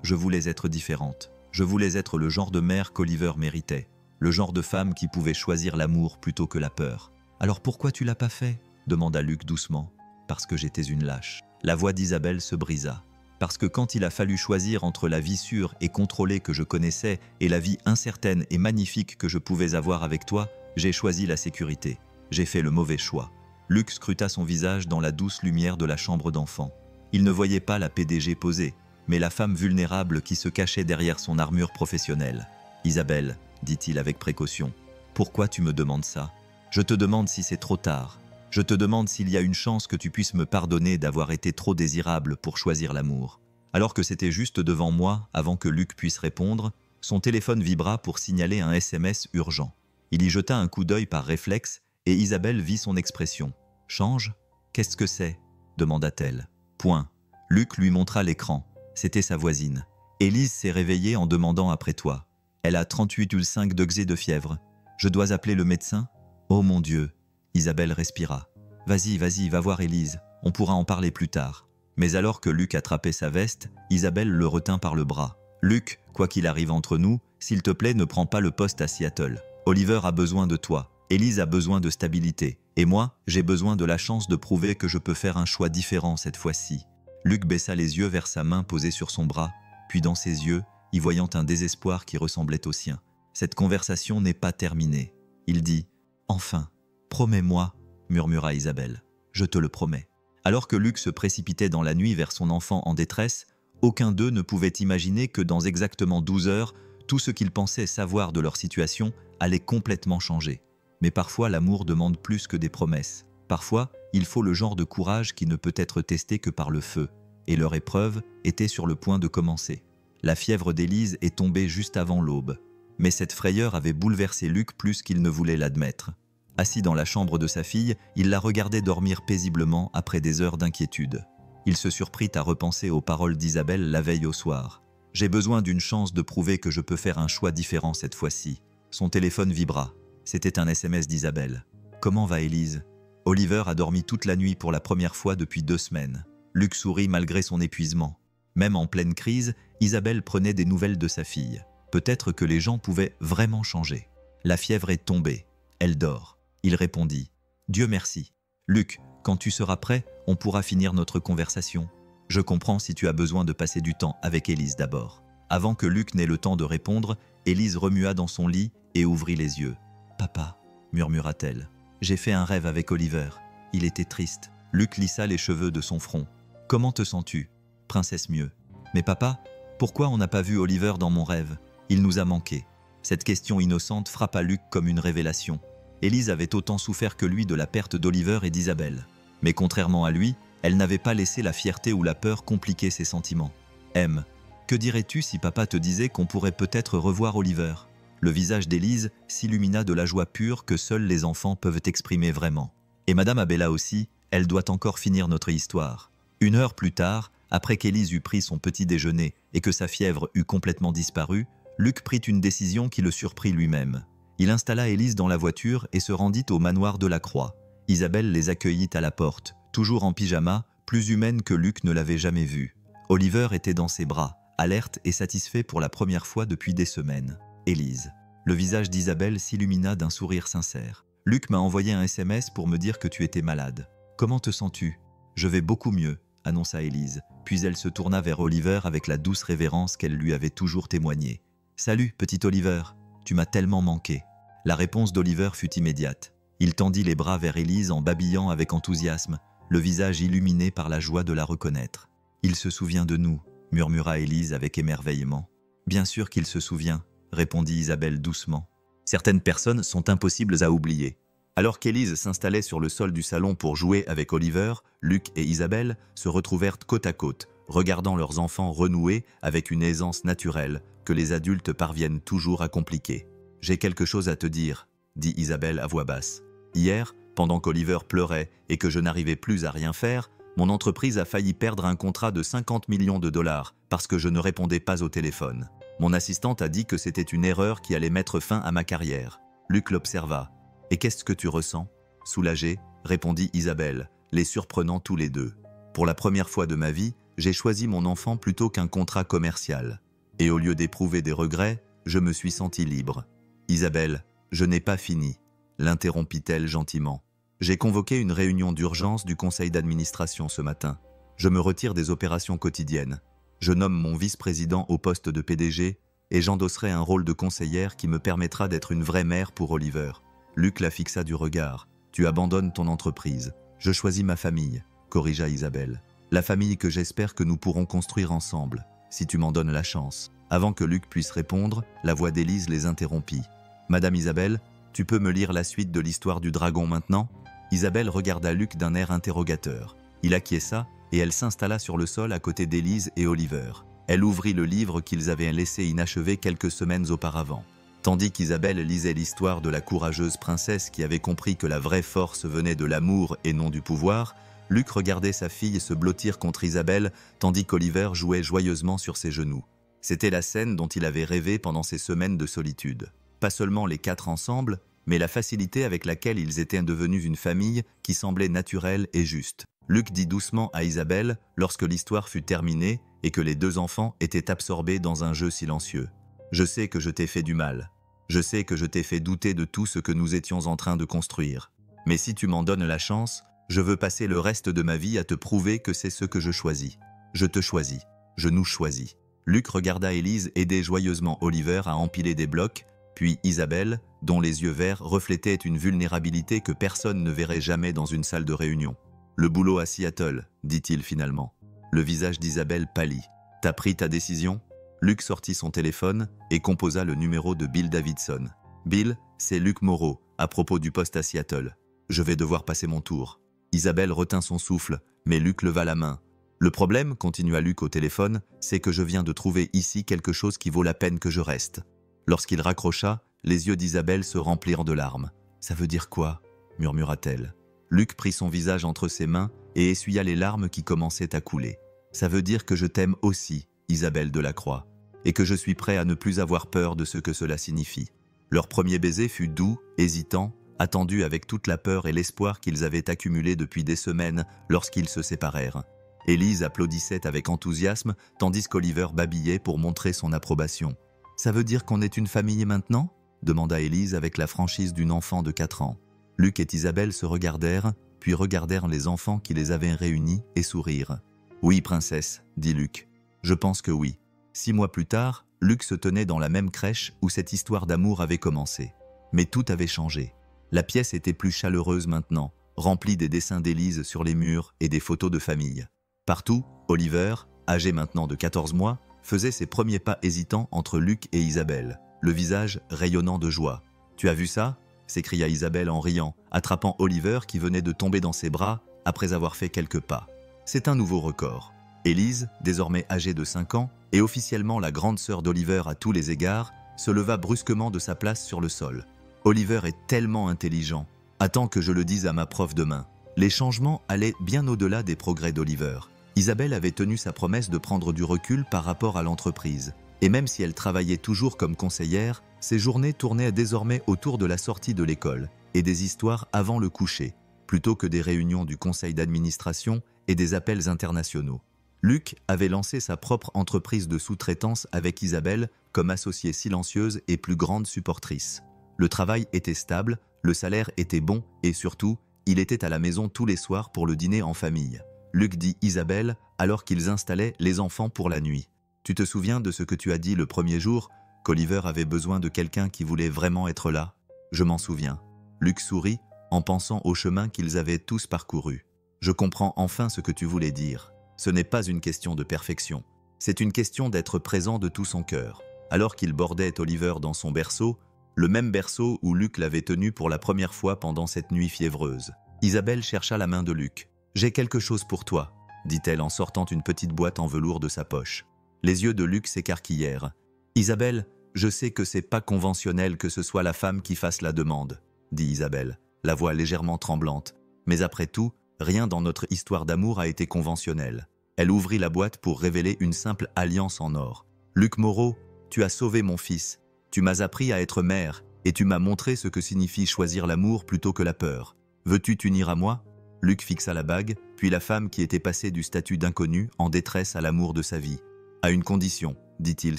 je voulais être différente. Je voulais être le genre de mère qu'Oliver méritait. Le genre de femme qui pouvait choisir l'amour plutôt que la peur. « Alors pourquoi tu l'as pas fait ?» demanda Luc doucement. « Parce que j'étais une lâche. » La voix d'Isabelle se brisa. « Parce que quand il a fallu choisir entre la vie sûre et contrôlée que je connaissais et la vie incertaine et magnifique que je pouvais avoir avec toi, j'ai choisi la sécurité. J'ai fait le mauvais choix. » Luc scruta son visage dans la douce lumière de la chambre d'enfant. Il ne voyait pas la PDG posée, mais la femme vulnérable qui se cachait derrière son armure professionnelle. « Isabelle, » dit-il avec précaution, « pourquoi tu me demandes ça? Je te demande si c'est trop tard. Je te demande s'il y a une chance que tu puisses me pardonner d'avoir été trop désirable pour choisir l'amour. » Alors que c'était juste devant moi, avant que Luc puisse répondre, son téléphone vibra pour signaler un SMS urgent. Il y jeta un coup d'œil par réflexe et Isabelle vit son expression. « Change ? Qu'est-ce que c'est ?» demanda-t-elle. Point. Luc lui montra l'écran. C'était sa voisine. « Élise s'est réveillée en demandant après toi. Elle a 38,5 degrés de fièvre. Je dois appeler le médecin ? Oh mon Dieu !» Isabelle respira. « Vas-y, va voir Élise. On pourra en parler plus tard. » Mais alors que Luc attrapait sa veste, Isabelle le retint par le bras. « Luc, quoi qu'il arrive entre nous, s'il te plaît, ne prends pas le poste à Seattle. Oliver a besoin de toi. Élise a besoin de stabilité. Et moi, j'ai besoin de la chance de prouver que je peux faire un choix différent cette fois-ci. » Luc baissa les yeux vers sa main posée sur son bras, puis dans ses yeux, y voyant un désespoir qui ressemblait au sien. « Cette conversation n'est pas terminée. » Il dit. « Enfin, promets-moi, » murmura Isabelle. « Je te le promets. » Alors que Luc se précipitait dans la nuit vers son enfant en détresse, aucun d'eux ne pouvait imaginer que dans exactement 12 heures, tout ce qu'ils pensaient savoir de leur situation allait complètement changer. Mais parfois, l'amour demande plus que des promesses. Parfois, il faut le genre de courage qui ne peut être testé que par le feu. Et leur épreuve était sur le point de commencer. La fièvre d'Élise est tombée juste avant l'aube. Mais cette frayeur avait bouleversé Luc plus qu'il ne voulait l'admettre. Assis dans la chambre de sa fille, il la regardait dormir paisiblement après des heures d'inquiétude. Il se surprit à repenser aux paroles d'Isabelle la veille au soir. « J'ai besoin d'une chance de prouver que je peux faire un choix différent cette fois-ci. » Son téléphone vibra. C'était un SMS d'Isabelle. « Comment va Élise ? » Oliver a dormi toute la nuit pour la première fois depuis 2 semaines. Luc sourit malgré son épuisement. Même en pleine crise, Isabelle prenait des nouvelles de sa fille. Peut-être que les gens pouvaient vraiment changer. La fièvre est tombée. Elle dort. Il répondit. « Dieu merci. Luc, quand tu seras prêt, on pourra finir notre conversation. Je comprends si tu as besoin de passer du temps avec Élise d'abord. » Avant que Luc n'ait le temps de répondre, Élise remua dans son lit et ouvrit les yeux. « Papa, murmura-t-elle, j'ai fait un rêve avec Oliver. Il était triste. » Luc lissa les cheveux de son front. « Comment te sens-tu, princesse mieux? »« Mais papa, pourquoi on n'a pas vu Oliver dans mon rêve? Il nous a manqué. » Cette question innocente frappa Luc comme une révélation. Élise avait autant souffert que lui de la perte d'Oliver et d'Isabelle. Mais contrairement à lui, elle n'avait pas laissé la fierté ou la peur compliquer ses sentiments. « M, que dirais-tu si papa te disait qu'on pourrait peut-être revoir Oliver ?» Le visage d'Élise s'illumina de la joie pure que seuls les enfants peuvent exprimer vraiment. Et Madame Abella aussi, elle doit encore finir notre histoire. 1 heure plus tard, après qu'Élise eut pris son petit déjeuner et que sa fièvre eut complètement disparu, Luc prit une décision qui le surprit lui-même. Il installa Élise dans la voiture et se rendit au manoir de la Croix. Isabelle les accueillit à la porte, toujours en pyjama, plus humaine que Luc ne l'avait jamais vue. Oliver était dans ses bras, alerte et satisfait pour la première fois depuis des semaines. Élise. Le visage d'Isabelle s'illumina d'un sourire sincère. « Luc m'a envoyé un SMS pour me dire que tu étais malade. Comment te sens-tu ? » « Je vais beaucoup mieux, » annonça Élise, puis elle se tourna vers Oliver avec la douce révérence qu'elle lui avait toujours témoignée. « Salut, petit Oliver, tu m'as tellement manqué. » La réponse d'Oliver fut immédiate. Il tendit les bras vers Élise en babillant avec enthousiasme, le visage illuminé par la joie de la reconnaître. « Il se souvient de nous, » murmura Élise avec émerveillement. « Bien sûr qu'il se souvient, » répondit Isabelle doucement. « Certaines personnes sont impossibles à oublier. » Alors qu'Élise s'installait sur le sol du salon pour jouer avec Oliver, Luc et Isabelle se retrouvèrent côte à côte, regardant leurs enfants renouer avec une aisance naturelle que les adultes parviennent toujours à compliquer. « J'ai quelque chose à te dire, » dit Isabelle à voix basse. « Hier, pendant qu'Oliver pleurait et que je n'arrivais plus à rien faire, mon entreprise a failli perdre un contrat de 50 millions de dollars parce que je ne répondais pas au téléphone. Mon assistante a dit que c'était une erreur qui allait mettre fin à ma carrière. » Luc l'observa. « Et qu'est-ce que tu ressens ?»« Soulagé, » répondit Isabelle, les surprenant tous les deux. « Pour la première fois de ma vie, j'ai choisi mon enfant plutôt qu'un contrat commercial. Et au lieu d'éprouver des regrets, je me suis senti libre. »« Isabelle, je n'ai pas fini, » l'interrompit-elle gentiment. « J'ai convoqué une réunion d'urgence du conseil d'administration ce matin. Je me retire des opérations quotidiennes. Je nomme mon vice-président au poste de PDG et j'endosserai un rôle de conseillère qui me permettra d'être une vraie mère pour Oliver. » Luc la fixa du regard. « Tu abandonnes ton entreprise. Je choisis ma famille, » corrigea Isabelle. « La famille que j'espère que nous pourrons construire ensemble, si tu m'en donnes la chance. » Avant que Luc puisse répondre, la voix d'Élise les interrompit. « Madame Isabelle, tu peux me lire la suite de l'histoire du dragon maintenant ?» Isabelle regarda Luc d'un air interrogateur. Il acquiesça et elle s'installa sur le sol à côté d'Élise et Oliver. Elle ouvrit le livre qu'ils avaient laissé inachevé quelques semaines auparavant. Tandis qu'Isabelle lisait l'histoire de la courageuse princesse qui avait compris que la vraie force venait de l'amour et non du pouvoir, Luc regardait sa fille se blottir contre Isabelle tandis qu'Oliver jouait joyeusement sur ses genoux. C'était la scène dont il avait rêvé pendant ces semaines de solitude. Pas seulement les 4 ensemble, mais la facilité avec laquelle ils étaient devenus une famille qui semblait naturelle et juste. Luc dit doucement à Isabelle lorsque l'histoire fut terminée et que les 2 enfants étaient absorbés dans un jeu silencieux. « Je sais que je t'ai fait du mal. Je sais que je t'ai fait douter de tout ce que nous étions en train de construire. Mais si tu m'en donnes la chance, je veux passer le reste de ma vie à te prouver que c'est ce que je choisis. Je te choisis. Je nous choisis. » Luc regarda Élise aider joyeusement Oliver à empiler des blocs, puis Isabelle, dont les yeux verts reflétaient une vulnérabilité que personne ne verrait jamais dans une salle de réunion. « Le boulot à Seattle, » dit-il finalement. Le visage d'Isabelle pâlit. « T'as pris ta décision ?» Luc sortit son téléphone et composa le numéro de Bill Davidson. « Bill, c'est Luc Moreau, à propos du poste à Seattle. Je vais devoir passer mon tour. » Isabelle retint son souffle, mais Luc leva la main. « Le problème, continua Luc au téléphone, c'est que je viens de trouver ici quelque chose qui vaut la peine que je reste. » Lorsqu'il raccrocha, les yeux d'Isabelle se remplirent de larmes. « Ça veut dire quoi ?» murmura-t-elle. Luc prit son visage entre ses mains et essuya les larmes qui commençaient à couler. « Ça veut dire que je t'aime aussi, Isabelle Delacroix, et que je suis prêt à ne plus avoir peur de ce que cela signifie. » Leur premier baiser fut doux, hésitant, attendu avec toute la peur et l'espoir qu'ils avaient accumulés depuis des semaines lorsqu'ils se séparèrent. Élise applaudissait avec enthousiasme, tandis qu'Oliver babillait pour montrer son approbation. « Ça veut dire qu'on est une famille maintenant ?» demanda Élise avec la franchise d'une enfant de 4 ans. Luc et Isabelle se regardèrent, puis regardèrent les enfants qui les avaient réunis et sourirent. « Oui, princesse, » dit Luc. « Je pense que oui. » 6 mois plus tard, Luc se tenait dans la même crèche où cette histoire d'amour avait commencé. Mais tout avait changé. La pièce était plus chaleureuse maintenant, remplie des dessins d'Élise sur les murs et des photos de famille. Partout, Oliver, âgé maintenant de 14 mois, faisait ses premiers pas hésitants entre Luc et Isabelle, le visage rayonnant de joie. « Tu as vu ça ?» s'écria Isabelle en riant, attrapant Oliver qui venait de tomber dans ses bras après avoir fait quelques pas. C'est un nouveau record. Élise, désormais âgée de 5 ans, et officiellement la grande sœur d'Oliver à tous les égards, se leva brusquement de sa place sur le sol. Oliver est tellement intelligent. Attends que je le dise à ma prof demain. Les changements allaient bien au-delà des progrès d'Oliver. Isabelle avait tenu sa promesse de prendre du recul par rapport à l'entreprise. Et même si elle travaillait toujours comme conseillère, ses journées tournaient désormais autour de la sortie de l'école et des histoires avant le coucher, plutôt que des réunions du conseil d'administration et des appels internationaux. Luc avait lancé sa propre entreprise de sous-traitance avec Isabelle comme associée silencieuse et plus grande supportrice. Le travail était stable, le salaire était bon et surtout, il était à la maison tous les soirs pour le dîner en famille. Luc dit Isabelle alors qu'ils installaient les enfants pour la nuit. « Tu te souviens de ce que tu as dit le premier jour, qu'Oliver avait besoin de quelqu'un qui voulait vraiment être là ? Je m'en souviens. » Luc sourit en pensant au chemin qu'ils avaient tous parcouru. « Je comprends enfin ce que tu voulais dire. Ce n'est pas une question de perfection. C'est une question d'être présent de tout son cœur. » Alors qu'il bordait Oliver dans son berceau, le même berceau où Luc l'avait tenu pour la première fois pendant cette nuit fiévreuse, Isabelle chercha la main de Luc. « J'ai quelque chose pour toi », dit-elle en sortant une petite boîte en velours de sa poche. Les yeux de Luc s'écarquillèrent. « Isabelle, je sais que c'est pas conventionnel que ce soit la femme qui fasse la demande, » dit Isabelle, la voix légèrement tremblante. Mais après tout, rien dans notre histoire d'amour a été conventionnel. Elle ouvrit la boîte pour révéler une simple alliance en or. « Luc Moreau, tu as sauvé mon fils. Tu m'as appris à être mère et tu m'as montré ce que signifie choisir l'amour plutôt que la peur. Veux-tu t'unir à moi ?» Luc fixa la bague, puis la femme qui était passée du statut d'inconnu en détresse à l'amour de sa vie. « À une condition, dit-il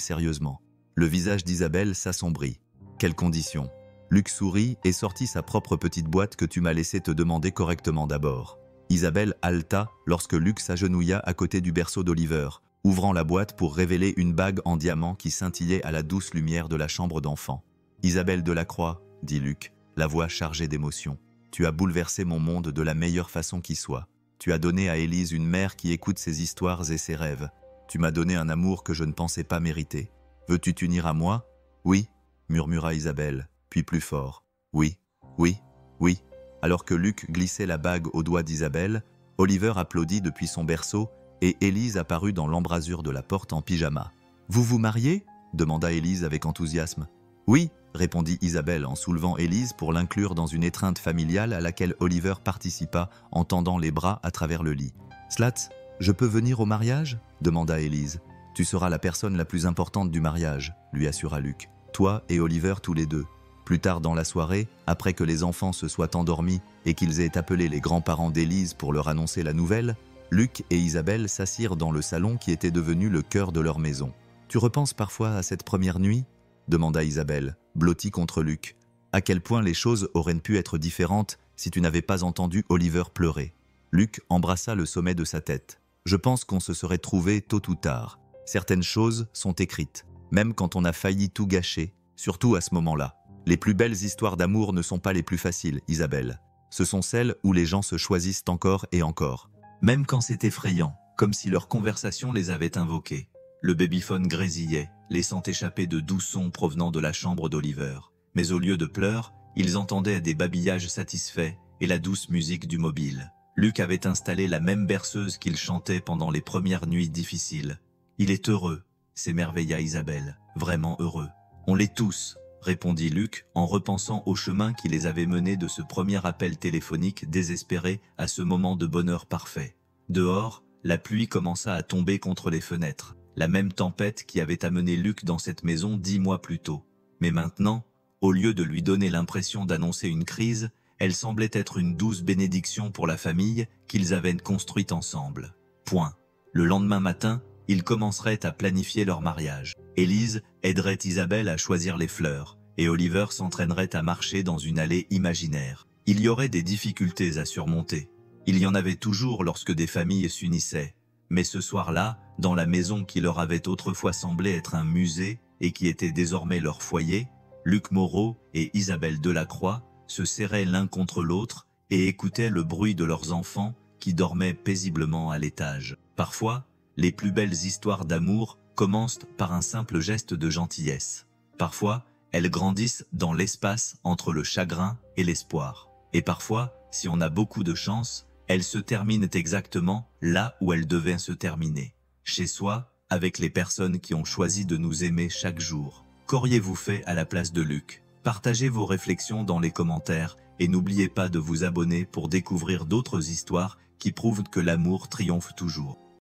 sérieusement. » Le visage d'Isabelle s'assombrit. « Quelle condition ?» Luc sourit et sortit sa propre petite boîte que tu m'as laissé te demander correctement d'abord. Isabelle haleta lorsque Luc s'agenouilla à côté du berceau d'Oliver, ouvrant la boîte pour révéler une bague en diamant qui scintillait à la douce lumière de la chambre d'enfant. « Isabelle Delacroix, » dit Luc, la voix chargée d'émotion. « Tu as bouleversé mon monde de la meilleure façon qui soit. Tu as donné à Élise une mère qui écoute ses histoires et ses rêves. Tu m'as donné un amour que je ne pensais pas mériter. Veux-tu t'unir à moi ?»« Oui, » murmura Isabelle, puis plus fort. « Oui, oui, oui. » Alors que Luc glissait la bague au doigt d'Isabelle, Oliver applaudit depuis son berceau et Élise apparut dans l'embrasure de la porte en pyjama. « Vous vous mariez ?» demanda Élise avec enthousiasme. « Oui, » répondit Isabelle en soulevant Élise pour l'inclure dans une étreinte familiale à laquelle Oliver participa en tendant les bras à travers le lit. « Slats, je peux venir au mariage ?» demanda Élise. « Tu seras la personne la plus importante du mariage, » lui assura Luc. « Toi et Oliver tous les deux. » Plus tard dans la soirée, après que les enfants se soient endormis et qu'ils aient appelé les grands-parents d'Élise pour leur annoncer la nouvelle, Luc et Isabelle s'assirent dans le salon qui était devenu le cœur de leur maison. « Tu repenses parfois à cette première nuit ?» demanda Isabelle, blottie contre Luc. « À quel point les choses auraient pu être différentes si tu n'avais pas entendu Oliver pleurer. » Luc embrassa le sommet de sa tête. « Je pense qu'on se serait trouvé tôt ou tard. Certaines choses sont écrites, même quand on a failli tout gâcher, surtout à ce moment-là. Les plus belles histoires d'amour ne sont pas les plus faciles, Isabelle. Ce sont celles où les gens se choisissent encore et encore. Même quand c'est effrayant, comme si leur conversation les avait invoqués. » Le babyphone grésillait, laissant échapper de doux sons provenant de la chambre d'Oliver. Mais au lieu de pleurs, ils entendaient des babillages satisfaits et la douce musique du mobile. Luc avait installé la même berceuse qu'il chantait pendant les premières nuits difficiles. « Il est heureux », s'émerveilla Isabelle, « vraiment heureux. »« On l'est tous », répondit Luc en repensant au chemin qui les avait menés de ce premier appel téléphonique désespéré à ce moment de bonheur parfait. Dehors, la pluie commença à tomber contre les fenêtres. La même tempête qui avait amené Luc dans cette maison 10 mois plus tôt. Mais maintenant, au lieu de lui donner l'impression d'annoncer une crise, elle semblait être une douce bénédiction pour la famille qu'ils avaient construite ensemble. Point. Le lendemain matin, ils commenceraient à planifier leur mariage. Élise aiderait Isabelle à choisir les fleurs, et Oliver s'entraînerait à marcher dans une allée imaginaire. Il y aurait des difficultés à surmonter. Il y en avait toujours lorsque des familles s'unissaient. Mais ce soir-là, dans la maison qui leur avait autrefois semblé être un musée, et qui était désormais leur foyer, Luc Moreau et Isabelle Delacroix se serraient l'un contre l'autre et écoutaient le bruit de leurs enfants qui dormaient paisiblement à l'étage. Parfois, les plus belles histoires d'amour commencent par un simple geste de gentillesse. Parfois, elles grandissent dans l'espace entre le chagrin et l'espoir. Et parfois, si on a beaucoup de chance, elles se terminent exactement là où elles devaient se terminer. Chez soi, avec les personnes qui ont choisi de nous aimer chaque jour. Qu'auriez-vous fait à la place de Luc? Partagez vos réflexions dans les commentaires et n'oubliez pas de vous abonner pour découvrir d'autres histoires qui prouvent que l'amour triomphe toujours.